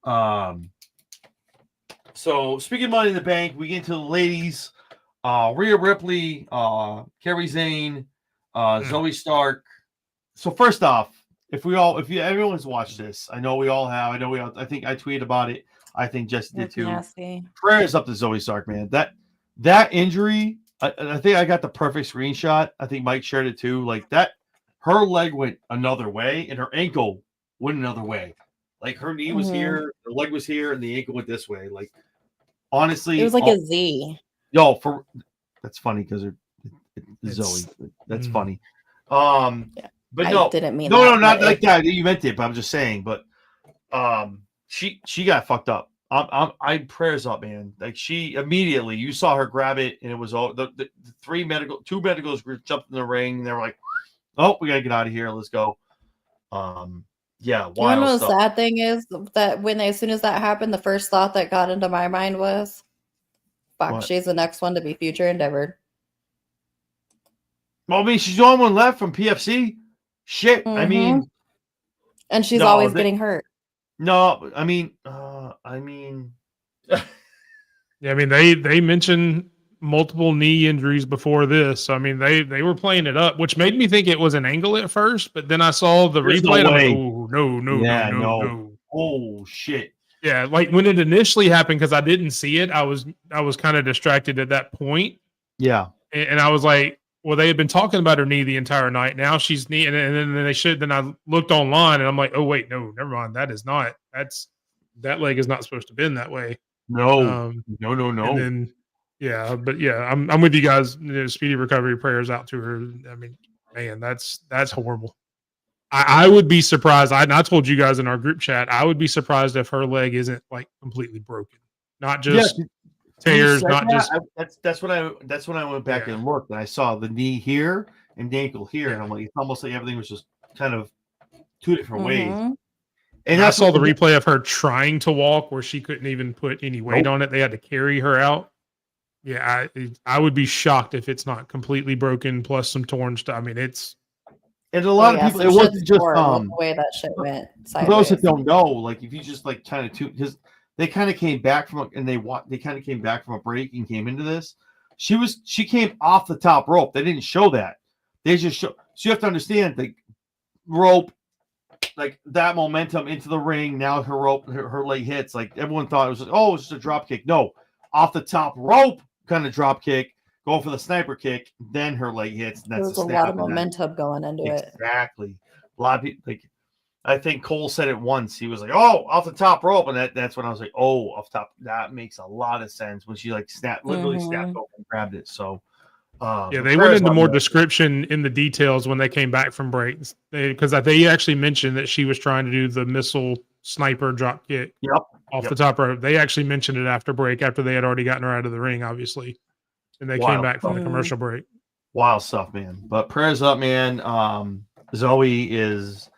Mm-hmm. So speaking of Money in the Bank, we get into the ladies. Rhea Ripley, Kairi Sane, Zoe Stark. So first off, if everyone's watched this, I know we all have. I think I tweeted about it. I think Jesse did too. Nasty. Prayers up to Zoe Stark, man. That injury, I think I got the perfect screenshot. I think Mike shared it too. Like that, her leg went another way and her ankle went another way. Like her knee was here, her leg was here, and the ankle went this way. Like honestly, it was like a Z. Yo, that's funny because Zoe. That's funny. But no, I didn't mean no, that, not like that. You meant it, but I'm just saying. But she got fucked up. I prayers up, man. Like she immediately, you saw her grab it, and it was all the two medicals jumped in the ring. And they were like, "Oh, we gotta get out of here. Let's go." Yeah, You know wild the stuff. sad thing is that as soon as that happened, the first thought that got into my mind was, "Fuck, What? she's the next one to be future endeavored." Well, I mean, she's the only one left from PFC. Shit, I mean, and she's no, always getting hurt. no, I mean, Yeah, I mean they mentioned multiple knee injuries before this. So, I mean they were playing it up, which made me think it was an angle at first, but then I saw the There's replay no and I'm like, way. oh no. Yeah, no. Oh shit. Yeah, like when it initially happened, because I didn't see it, I was kind of distracted at that point. Yeah. And I was like, well, they had been talking about her knee the entire night. Now she's knee, and then they should. Then I looked online, and I'm like, oh wait, no, never mind. That leg is not supposed to bend that way. No. No. And then, yeah, but yeah, I'm with you guys. Speedy recovery, prayers out to her. I mean, man, that's horrible. I would be surprised. I told you guys in our group chat, I would be surprised if her leg isn't like completely broken, not just tears, not just. That's when I went back and looked, and I saw the knee here and the ankle here, and I'm like, it's almost like everything was just kind of two different ways. And I saw the replay of her trying to walk where she couldn't even put any weight on it. They had to carry her out. Yeah, I would be shocked if it's not completely broken plus some torn stuff. I mean, it's. And a lot of people, it wasn't just the way that shit went. For those that don't know, like if you just like kind of because they kind of came back from they kind of came back from a break and came into this. She came off the top rope. They didn't show that. They just show. So you have to understand the rope, like that momentum into the ring. Now her leg hits. Like everyone thought it was, it's just a drop kick. No, off the top rope kind of drop kick. Go for the sniper kick, then her leg hits. And that's There's a lot of momentum going into it. Exactly. A lot of people, like, I think Cole said it once. He was like, "Oh, off the top rope," and that's when I was like, "Oh, off top." That makes a lot of sense when she like literally snapped open and grabbed it. So, yeah, they went into more description in the details when they came back from breaks because they actually mentioned that she was trying to do the missile sniper drop kick off the top rope. They actually mentioned it after break, after they had already gotten her out of the ring, obviously. And they came back from the commercial break. Wild stuff, man. But prayers up, man. Zoe is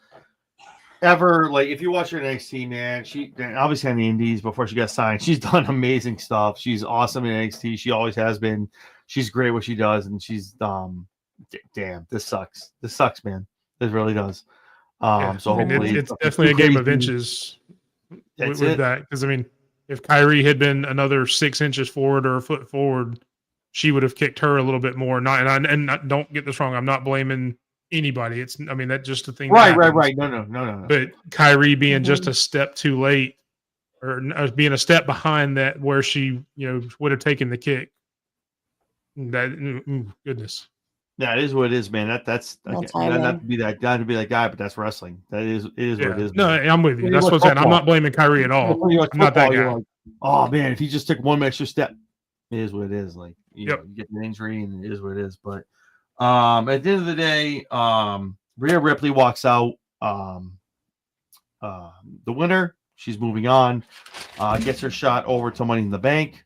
ever like if you watch her NXT, man, she obviously on the indies before she got signed. She's done amazing stuff. She's awesome in NXT. She always has been. She's great what she does, and she's damn, this sucks. This sucks, man. This really does. So hopefully it's definitely a game of inches with that. Because I mean, if Kyrie had been another 6 inches forward or a foot forward, she would have kicked her a little bit more. Don't get this wrong. I'm not blaming anybody. That's just a thing. Right. No. But Kyrie being just a step too late, or being a step behind that, where she would have taken the kick. That goodness. Yeah, it is what it is, man. That's not to be that guy, but that's wrestling. It is what it is. No, I'm with you. That's what I'm saying. I'm not blaming Kyrie at all. I'm not that guy. Like, oh man, if he just took one extra step, it is what it is. Like you get an injury, and it is what it is. But at the end of the day, Rhea Ripley walks out. The winner. She's moving on. Gets her shot over to Money in the Bank.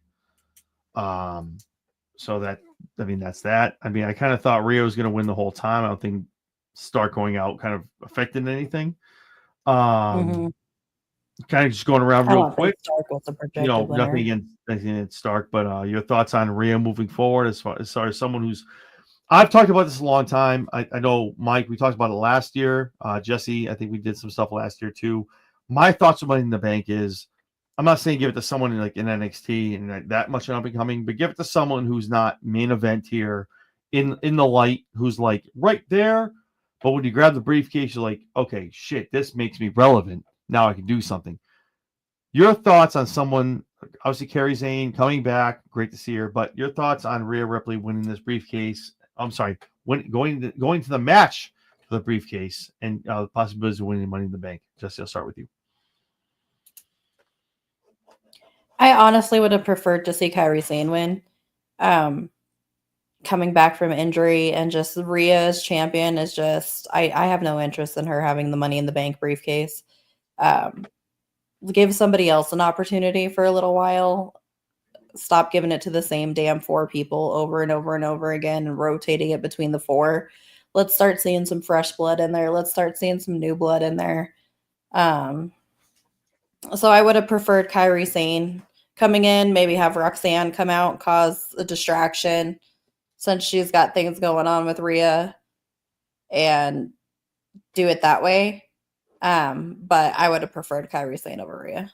So that's that. I mean, I kind of thought Rhea was going to win the whole time. I don't think Stark going out kind of affected anything. Kind of just going around real quick. Stark was a projected winner. Nothing against Stark, but your thoughts on Rhea moving forward as far as someone who's I've talked about this a long time. I know, Mike, we talked about it last year. Jesse, I think we did some stuff last year too. My thoughts on Money in the Bank is, I'm not saying give it to someone like in NXT and that much up and coming, but give it to someone who's not main event here in the light, who's like right there. But when you grab the briefcase, you're like, okay, shit, this makes me relevant. Now I can do something. Your thoughts on someone, obviously Kairi Sane coming back, great to see her, but your thoughts on Rhea Ripley winning this briefcase. I'm sorry, going to the match for the briefcase and the possibilities of winning Money in the Bank. Jesse, I'll start with you. I honestly would have preferred to see Kairi Sane win. Coming back from injury and just Rhea as champion is just, I have no interest in her having the Money in the Bank briefcase. give somebody else an opportunity for a little while. Stop giving it to the same damn 4 people over and over and over again and rotating it between the 4. Let's start seeing some fresh blood in there. Let's start seeing some new blood in there. So I would have preferred Kairi Sane coming in, maybe have Roxanne come out, cause a distraction since she's got things going on with Rhea, and do it that way. But I would have preferred Kairi Sane over Rhea.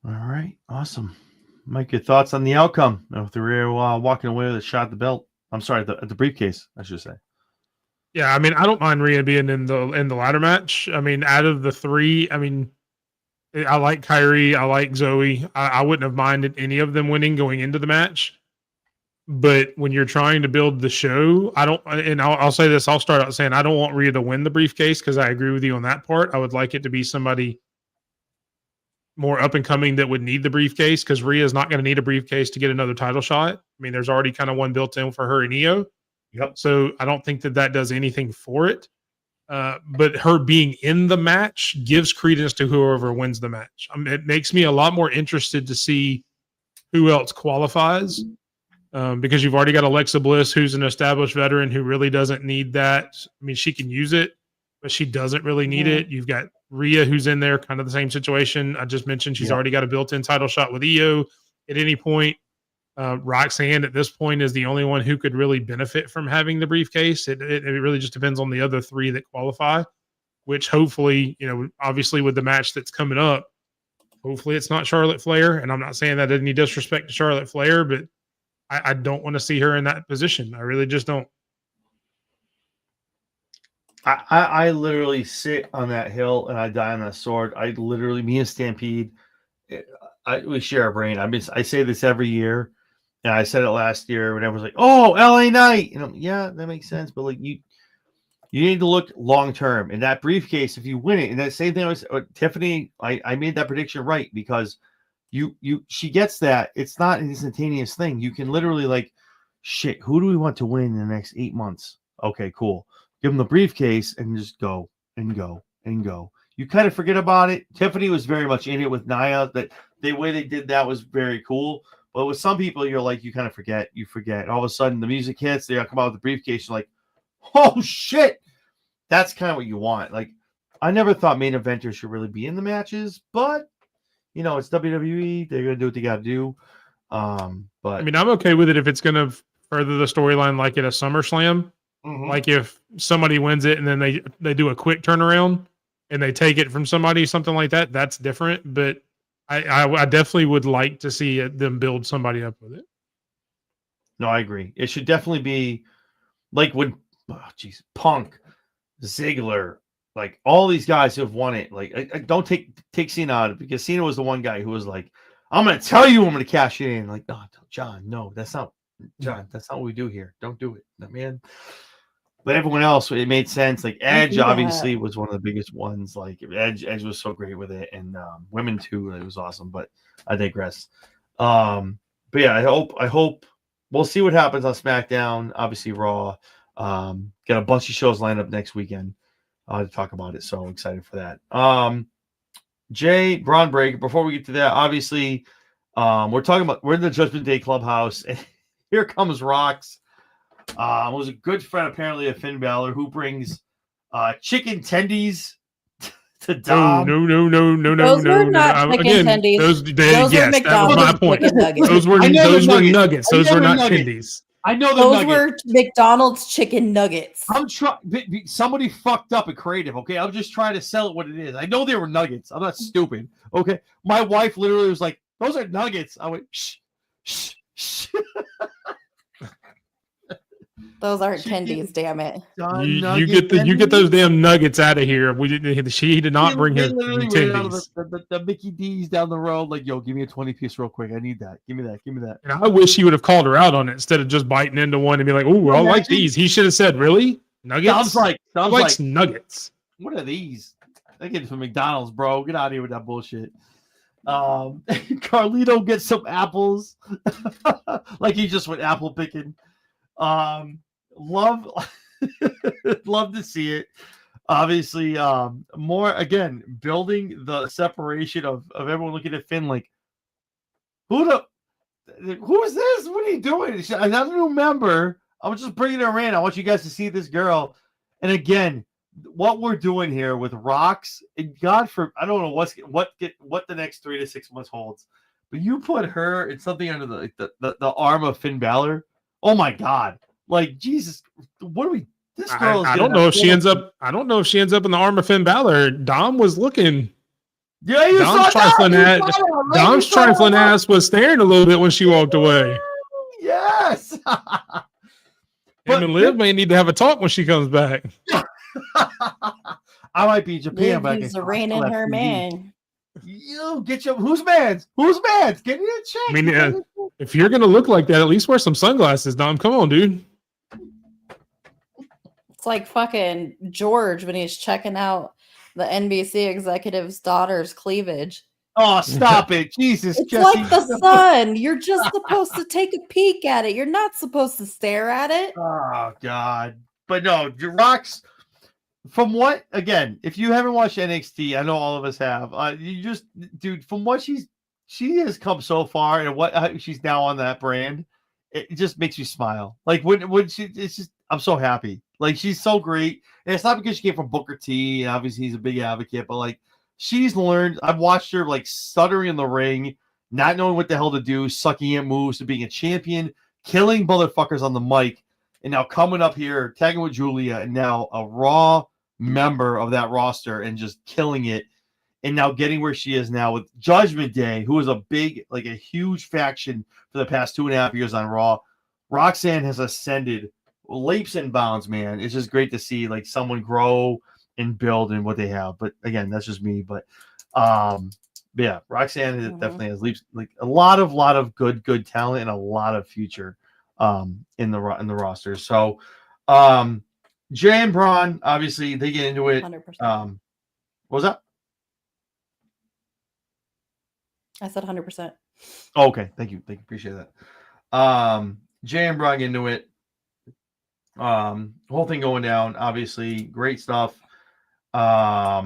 All right, awesome. Mike, your thoughts on the outcome of the Rhea walking away with a shot at the belt? I'm sorry, the briefcase, I should say. Yeah, I mean, I don't mind Rhea being in the ladder match. I mean, out of the 3, I mean, I like Kairi, I like Zoe. I wouldn't have minded any of them winning going into the match. But when you're trying to build the show, I'll say this, I'll start out saying I don't want Rhea to win the briefcase because I agree with you on that part. I would like it to be somebody more up and coming that would need the briefcase, because Rhea is not going to need a briefcase to get another title shot. I mean, there's already kind of one built in for her and Io. Yep. So I don't think that does anything for it. But her being in the match gives credence to whoever wins the match. It makes me a lot more interested to see who else qualifies, because you've already got Alexa Bliss, who's an established veteran who really doesn't need that. I mean, she can use it, but she doesn't really need it. You've got Rhea, who's in there, kind of the same situation. I just mentioned she's already got a built-in title shot with Io at any point. Roxanne at this point is the only one who could really benefit from having the briefcase. It really just depends on the other 3 that qualify, which hopefully, obviously with the match that's coming up, hopefully it's not Charlotte Flair. And I'm not saying that any disrespect to Charlotte Flair, but I don't want to see her in that position. I really just don't. I literally sit on that hill and I die on that sword. Me and Stampede, we share a brain. I say this every year, and I said it last year when everyone's like, "Oh, LA Knight," yeah, that makes sense. But like you need to look long term. In that briefcase, if you win it, and that same thing was Tiffany. I made that prediction right because she gets that. It's not an instantaneous thing. You can literally like, shit. Who do we want to win in the next 8 months? Okay, cool. Give them the briefcase and just go and go and go. You kind of forget about it. Tiffany was very much in it with Nia. That the way they did that was very cool. But with some people, you're like, you kind of forget. You forget. All of a sudden, the music hits. They come out with the briefcase. You're like, oh shit. That's kind of what you want. Like, I never thought main eventers should really be in the matches, but it's WWE. They're gonna do what they gotta do. But I mean, I'm okay with it if it's gonna further the storyline, like at a SummerSlam. Like if somebody wins it and then they do a quick turnaround and they take it from somebody, something like that, that's different. But I definitely would like to see them build somebody up with it. No, I agree. It should definitely be like when, Punk, Ziggler, like all these guys who have won it. Like, I don't take Cena out of it, because Cena was the one guy who was like, "I'm going to tell you I'm going to cash it in." Like, no, John, no, that's not what we do here. Don't do it, man. But everyone else, it made sense. Like Edge, obviously, was one of the biggest ones. Like Edge was so great with it, and women too. It was awesome. But I digress. But yeah, I hope we'll see what happens on SmackDown. Obviously, Raw. Got a bunch of shows lined up next weekend to talk about it. So I'm excited for that. Jay, Braun Breaker. Before we get to that, obviously, we're in the Judgment Day Clubhouse, and here comes Rox. Was a good friend apparently of Finn Balor, who brings chicken tendies to Dom. No. Those were not chicken tendies. Those were McDonald's that was my point. chicken nuggets. Those were nuggets. Those were not tendies. I know those were McDonald's chicken nuggets. I'm trying. Somebody fucked up at creative. Okay, I'm just trying to sell it what it is. I know they were nuggets. I'm not stupid. Okay, my wife literally was like, "Those are nuggets." I went, shh. Those aren't tendies, damn it. You get those damn nuggets out of here. She did not bring his tendies. The Mickey D's down the road, like, yo, give me a 20-piece real quick. I need that. Give me that. And I wish he would have called her out on it instead of just biting into one and be like, "Oh, I like these." He should have said, "Really? Nuggets?" Sounds like nuggets. What are these? They get it from McDonald's, bro. Get out of here with that bullshit. Carlito gets some apples. Like he just went apple picking. Love to see it. obviously, more again building the separation of everyone looking at Finn like, who is this? What are you doing? Another new member. I'm just bringing her in. I want you guys to see this girl. And again, what we're doing here with Rox, and God for I don't know what the next 3 to 6 months holds, but you put her in something under the arm of Finn Balor. Oh my God! Like Jesus, what are we? This girl is. I don't know if she ends up. I don't know if she ends up in the arm of Finn Balor. Dom was looking. Yeah, you Dom's saw trifling that. ass. Dom's trifling ass was staring a little bit when she walked away. Yes. Him and Liv may need to have a talk when she comes back. I might be in Japan, Liv but used to rein in her man. You get your who's man's? Who's man's? Get me a check. I mean, if you're gonna look like that, at least wear some sunglasses, Dom. Come on, dude. It's like fucking George when he's checking out the NBC executive's daughter's cleavage. Oh, stop it. Jesus. It's Jesse. like the sun. You're just supposed to take a peek at it. You're not supposed to stare at it. Oh God. But no, Rox, from what again, if you haven't watched NXT, I know all of us have. You just dude, from what she has come so far and what she's now on that brand, it just makes you smile. Like when she it's just I'm so happy. Like she's so great. And it's not because she came from Booker T, and obviously he's a big advocate, but like she's learned. I've watched her like stuttering in the ring, not knowing what the hell to do, sucking at moves to being a champion, killing motherfuckers on the mic, and now coming up here, tagging with Julia, and now a Raw member of that roster and just killing it. And now getting where she is now with Judgment Day, who is a huge faction for the past 2.5 years on Raw. Roxanne has ascended leaps and bounds, man. It's just great to see like someone grow and build in what they have. But again, that's just me. But yeah, Roxanne definitely has leaps, like a lot of good talent and a lot of future in the roster. So Jay and Braun, obviously they get into it. 100%. What was that? I said 100%. Oh, okay, thank you, appreciate that. Jay and Braun get into it. Whole thing going down, obviously, great stuff. At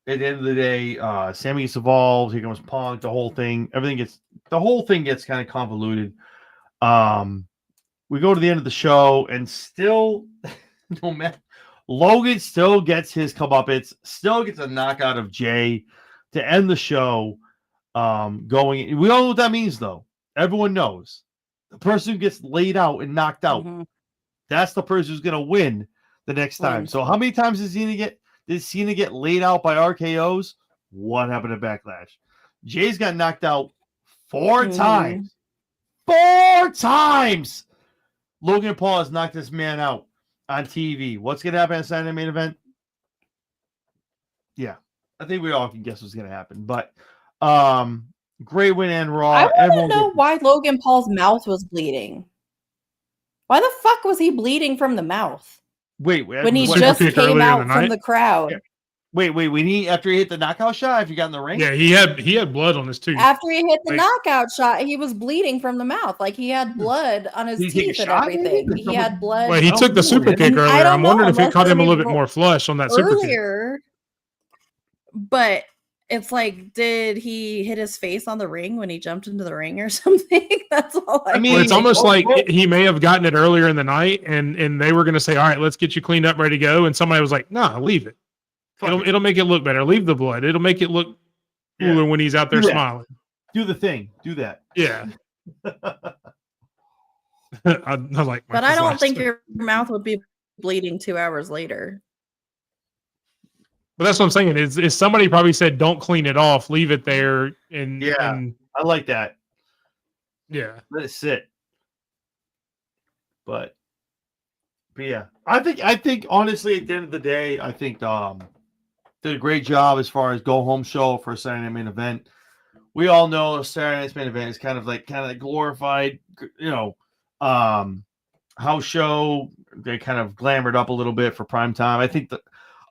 the end of the day, Sammy gets involved. Here comes Punk. The whole thing gets kind of convoluted. We go to the end of the show, and still, no matter, Logan still gets his comeuppance, still gets a knockout of Jay to end the show. We all know what that means, though. Everyone knows the person who gets laid out and knocked out. Mm-hmm. That's the person who's going to win the next time. So how many times did Cena get laid out by RKOs? What happened at Backlash? Jay's got knocked out 4 times. 4 times! Logan Paul has knocked this man out on TV. What's going to happen at Saturday Main Event? Yeah. I think we all can guess what's going to happen. But great win and Raw. I want to know why Logan Paul's mouth was bleeding. Why the fuck was he bleeding from the mouth? Wait, when he just came out from the crowd. Yeah. Wait, after he hit the knockout shot, if you got in the ring? Yeah, he had blood on his tooth. After he hit the knockout shot, he was bleeding from the mouth. Like he had blood on his teeth and everything. He had blood. Well, he took the super kick earlier. I'm wondering if it caught him a little bit more flush on that super kick. But it's like, did he hit his face on the ring when he jumped into the ring or something? That's all I mean. Well, it's almost like he may have gotten it earlier in the night and they were going to say, all right, let's get you cleaned up, ready to go. And somebody was like, nah, leave it. It'll make it look better. Leave the blood. It'll make it look cooler when he's out there smiling. Do the thing. Do that. Yeah. I like but I don't think your mouth would be bleeding 2 hours later. But that's what I'm saying. Is somebody probably said, don't clean it off, leave it there. And I like that. Yeah. Let it sit. But yeah, I think honestly, at the end of the day, I think did a great job as far as go home show for a Saturday Night Main Event. We all know Saturday Night's Main Event is kind of like glorified, house show. They kind of glamored up a little bit for prime time.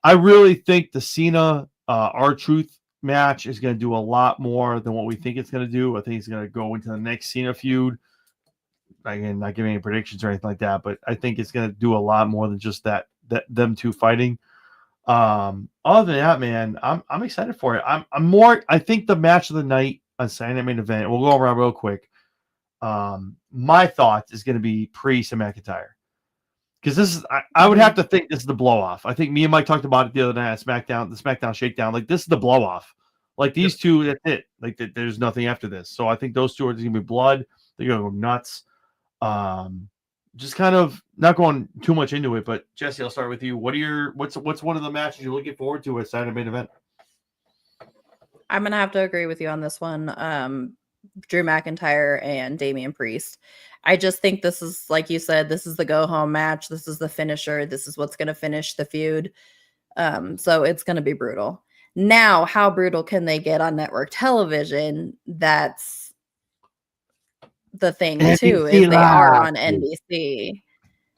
I really think the Cena R-Truth match is going to do a lot more than what we think it's going to do. I think it's going to go into the next Cena feud. Again, not giving any predictions or anything like that, but I think it's going to do a lot more than just that them two fighting. Other than that, man, I'm excited for it. I think the match of the night on Saturday Night Main Event, we'll go around real quick. My thought is going to be Priest and McIntyre. Because this is, I would have to think this is the blow off. I think me and Mike talked about it the other night at SmackDown, the SmackDown Shakedown. Like, this is the blow off. Like, these two, that's it. Like, there's nothing after this. So I think those two are going to be blood. They're going to go nuts. Just kind of not going too much into it, but Jesse, I'll start with you. What's one of the matches you're looking forward to at Saturday Main Event? I'm gonna have to agree with you on this one. Drew McIntyre and Damian Priest. I just think this is, like you said, this is the go home match. This is the finisher. This is what's gonna finish the feud. So it's gonna be brutal. Now, how brutal can they get on network television? That's the thing too, is they are on NBC,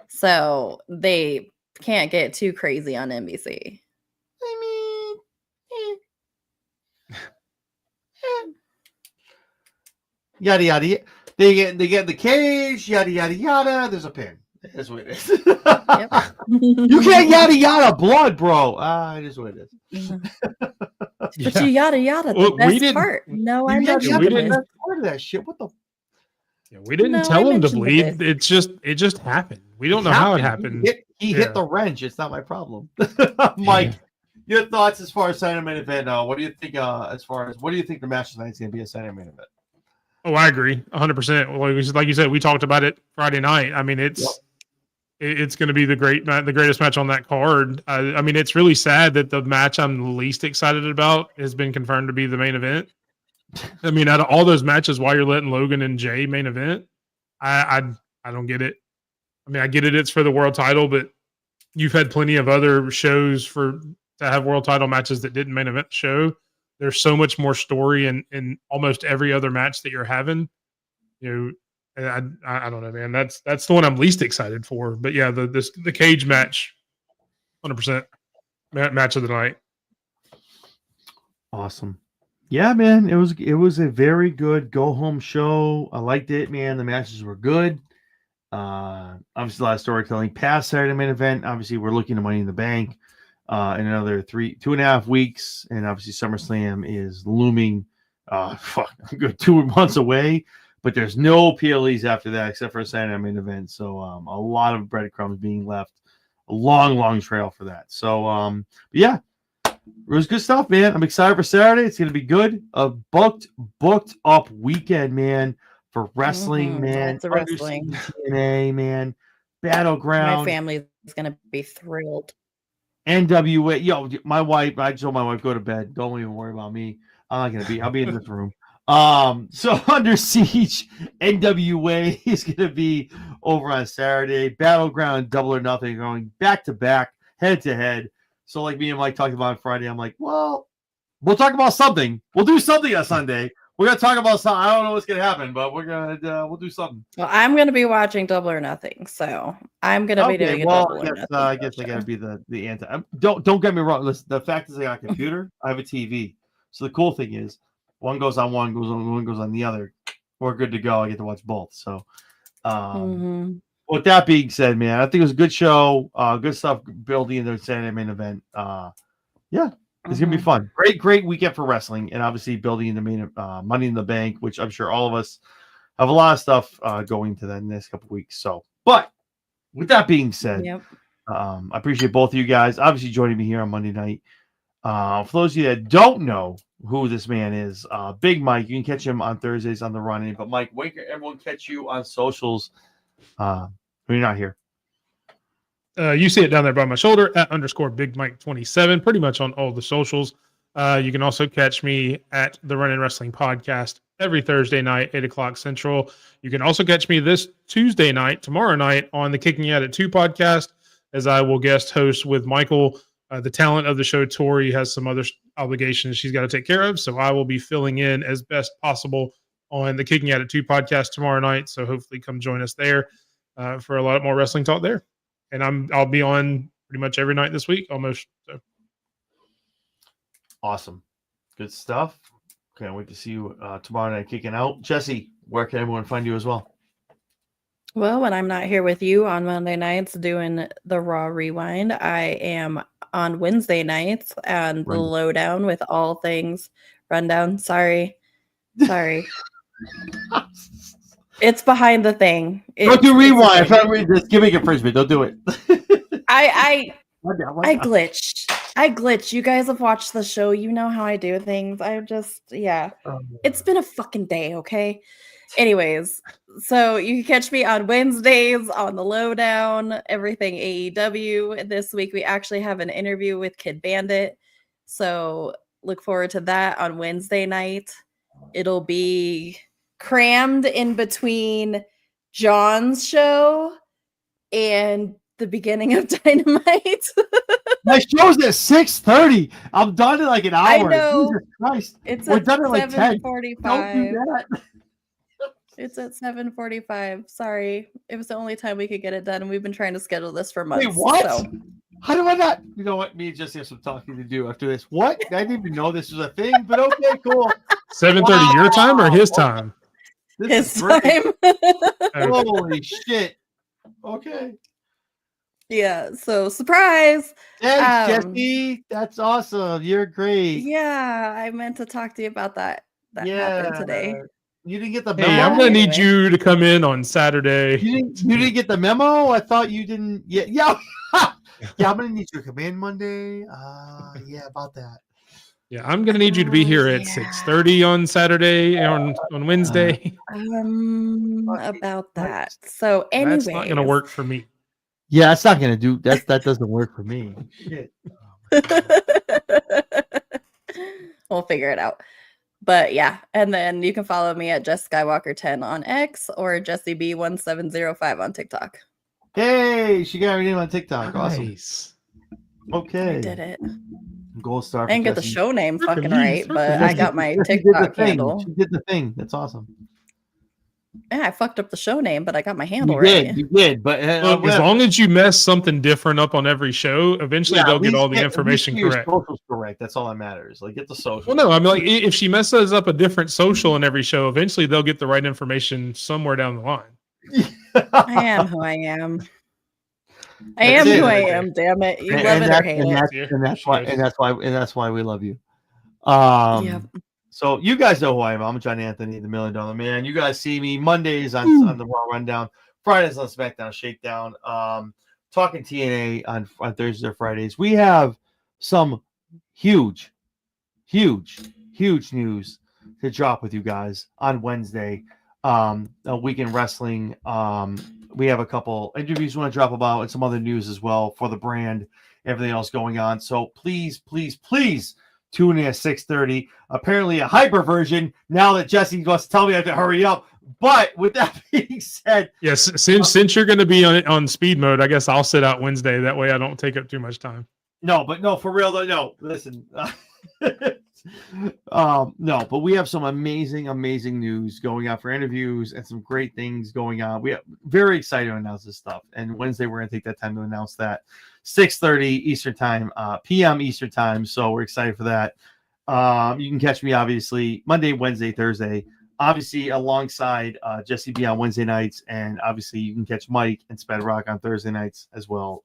so they can't get too crazy on NBC. I mean, yada yada. They get in the cage. Yada yada yada. There's a pin. That's what it is. Yep. You can't yada yada blood, bro. It is what it is. But you yada yada the best part. No, I'm not. We didn't part of that shit. What the? Yeah, we didn't tell him to bleed. It just happened. We don't know how it happened. He hit the wrench. It's not my problem. Mike, your thoughts as far as Saturday Main Event? What do you think? What do you think the match tonight is going to be a Saturday Main Event? Oh, I agree, 100%. Like you said, we talked about it Friday night. I mean, it's going to be the greatest match on that card. I mean, it's really sad that the match I'm least excited about has been confirmed to be the main event. I mean, out of all those matches, why you're letting Logan and Jay main event, I don't get it. I mean, I get it; it's for the world title, but you've had plenty of other shows to have world title matches that didn't main event the show. There's so much more story in almost every other match that you're having. You know, I don't know, man. That's the one I'm least excited for. But yeah, the cage match, 100% match of the night. Awesome. Yeah, man, it was a very good go home show. I liked it, man. The matches were good. Obviously, a lot of storytelling. Past Saturday Main Event, obviously, we're looking at Money in the Bank in another 2.5 weeks, and obviously SummerSlam is looming. Good 2 months away, but there's no PLEs after that except for a Saturday Main Event. So a lot of breadcrumbs being left, a long trail for that. So yeah. It was good stuff, man. I'm excited for Saturday. It's going to be good. A booked up weekend, man, for wrestling, man. Lots of wrestling. TNA, man. Battleground. My family is going to be thrilled. NWA. Yo, my wife, I told my wife, go to bed. Don't even worry about me. I'm not going to be. I'll be in this room. So Under Siege, NWA is going to be over on Saturday. Battleground, Double or Nothing, going back to back, head to head. So like me and Mike talked about on Friday, I'm like, well, we'll talk about something. We'll do something on Sunday. We're gonna talk about something. I don't know what's gonna happen, but we'll do something. Well, I'm gonna be watching Double or Nothing, so I'm gonna be doing a Double or Nothing. I guess I gotta be the anti. Don't get me wrong. Listen, the fact is, I got a computer. I have a TV. So the cool thing is, one goes on one, one goes on the other. We're good to go. I get to watch both. So, with that being said, man, I think it was a good show. Good stuff building into the Saturday Main Event. Yeah, it's gonna be fun. Great weekend for wrestling, and obviously building the main Money in the Bank, which I'm sure all of us have a lot of stuff going to the next couple of weeks. So, but with that being said, I appreciate both of you guys obviously joining me here on Monday night. For those of you that don't know who this man is, Big Mike, you can catch him on Thursdays on the Run-In. But Mike, where can everyone catch you on socials? When you're not here. You see it down there by my shoulder at _Big Mike 27, pretty much on all the socials. You can also catch me at the Run-In Wrestling Podcast every Thursday night, 8:00 Central. You can also catch me this Tuesday night, tomorrow night, on the Kicking Out at 2 podcast, as I will guest host with Michael. The talent of the show, Tori, has some other obligations she's got to take care of, so I will be filling in as best possible on the Kicking Out at 2 podcast tomorrow night. So hopefully come join us there for a lot more wrestling talk there. And I'll be on pretty much every night this week, almost. So. Awesome. Good stuff. Can't wait to see you tomorrow night kicking out. Jesse, where can everyone find you as well? Well, when I'm not here with you on Monday nights doing the Raw Rewind, I am on Wednesday nights and the Right. lowdown with all things rundown. Sorry. It's behind the thing. Don't do It's a rewind. thing. If I read this, give me infringement. Don't do it. I I glitched. You guys have watched the show. You know how I do things. It's been a fucking day, okay? Anyways, so you can catch me on Wednesdays on the lowdown, everything AEW. This week we actually have an interview with Kid Bandit. So look forward to that on Wednesday night. It'll be crammed in between John's show and the beginning of Dynamite. My show's at 6:30. I'm done in like an hour. I know. Jesus Christ. It's We're at done at like 10. 7:45. Don't do that. It's at 7:45. Sorry. It was the only time we could get it done, and we've been trying to schedule this for months. Wait, what? So. How do I not? You know what? Me and Jesse have some talking to do after this. What? I didn't even know this was a thing, but okay, cool. 7:30 your time or his time? This His is great. time. Holy shit. Okay. Yeah, so surprise. Thanks, Jesse. That's awesome. You're great. Yeah, I meant to talk to you about that. That happened today. You didn't get the memo. Hey, I'm gonna need Anyway. you to come in on Saturday. You didn't get the memo? I thought you didn't. Yeah. Yeah, I'm gonna need you to come in Monday. Yeah, about that. Yeah, I'm gonna need you to be here at 6:30 on Saturday on Wednesday. About that. So anyway, That's not gonna work for me. Yeah, it's not gonna do that. That doesn't work for me. Shit. We'll figure it out. But yeah, and then you can follow me at Jess Skywalker 10 on X or Jessie B1705 on TikTok. Hey, she got her name on TikTok. Awesome. Nice. Okay. I did it. Gold star. I didn't get the show name fucking right, but I got my She did the TikTok thing. handle. She did the thing. That's awesome. Yeah, I fucked up the show name, but I got my handle You right. did, but Look, as long as you mess something different up on every show, eventually they'll get all the information correct. Social's correct. That's all that matters. Like, get the social. Well, no, I mean, like if she messes up a different social in every show, eventually they'll get the right information somewhere down the line. I am who I am. I am who I am. Damn it! You love it or hate it. And that's why we love you. Yep. So you guys know who I am. I'm John Anthony, the $1 Million Man. You guys see me Mondays on the Raw Rundown, Fridays on SmackDown Shakedown, talking TNA on Thursdays or Fridays. We have some huge news to drop with you guys on Wednesday. Weekend Wrestling. We have a couple interviews we want to drop about and some other news as well for the brand, everything else going on. So please tune in at 6:30. Apparently a hyper version now that Jesse wants to tell me I have to hurry up. But with that being said, yes, since you're going to be on speed mode, I guess I'll sit out Wednesday. That way I don't take up too much time. No, for real though. No, listen. No, but we have some amazing news going on for interviews and some great things going on. We are very excited to announce this stuff. And Wednesday we're going to take that time to announce that. 6:30 Eastern time, PM Eastern time. So we're excited for that. You can catch me obviously Monday, Wednesday, Thursday, obviously alongside Jesse B on Wednesday nights, and obviously you can catch Mike and Sped Rock on Thursday nights as well.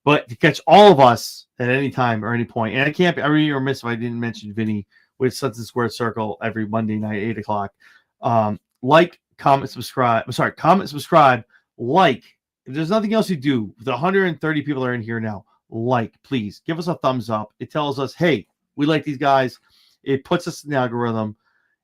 But to catch all of us at any time or any point, and I really remiss if I didn't mention Vinny with Sunset Square Circle every Monday night, 8:00. Like, comment, subscribe. Comment, subscribe, like. If there's nothing else you do, the 130 people that are in here now, like, please give us a thumbs up. It tells us, hey, we like these guys. It puts us in the algorithm,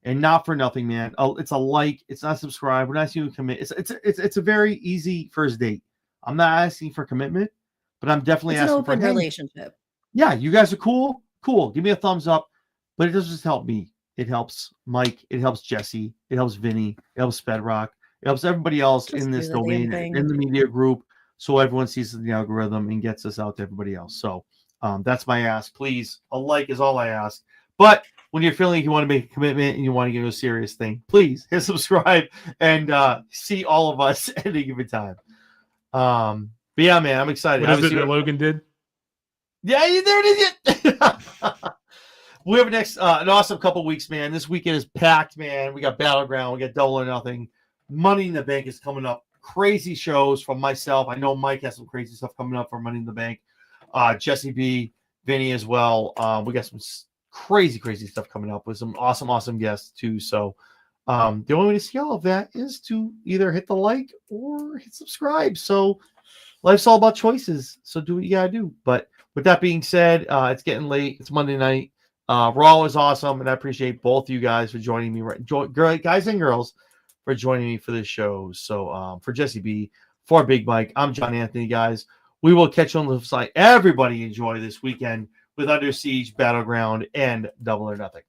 and not for nothing, man. It's a like. It's not subscribe. We're not asking you to commit. It's a very easy first date. I'm not asking for commitment, but I'm definitely It's an asking open for relationship. Yeah, you guys are cool. Cool. Give me a thumbs up. But it doesn't just help me. It helps Mike. It helps Jesse. It helps Vinny. It helps Bedrock. It helps everybody else Just in do this the damn domain, thing. in the media group, so everyone sees the algorithm and gets us out to everybody else. So that's my ask. Please, a like is all I ask. But when you're feeling you want to make a commitment and you want to get a serious thing, please hit subscribe and see all of us at any given time. But yeah, man, I'm excited. What is it that Logan did? Yeah, there it is. We have an awesome couple weeks, man. This weekend is packed, man. We got Battleground. We got Double or Nothing. Money in the Bank is coming up. Crazy shows from myself. I know Mike has some crazy stuff coming up for Money in the Bank. Jesse B, Vinny as well. We got some crazy stuff coming up with some awesome guests too. So the only way to see all of that is to either hit the like or hit subscribe. So life's all about choices. So do what you gotta do. But with that being said, it's getting late. It's Monday night. Raw was awesome, and I appreciate both you guys for joining me, guys and girls, for joining me for this show. So for Jesse B, for Big Mike, I'm John Anthony, guys. We will catch you on the side. Everybody enjoy this weekend with Under Siege, Battleground, and Double or Nothing.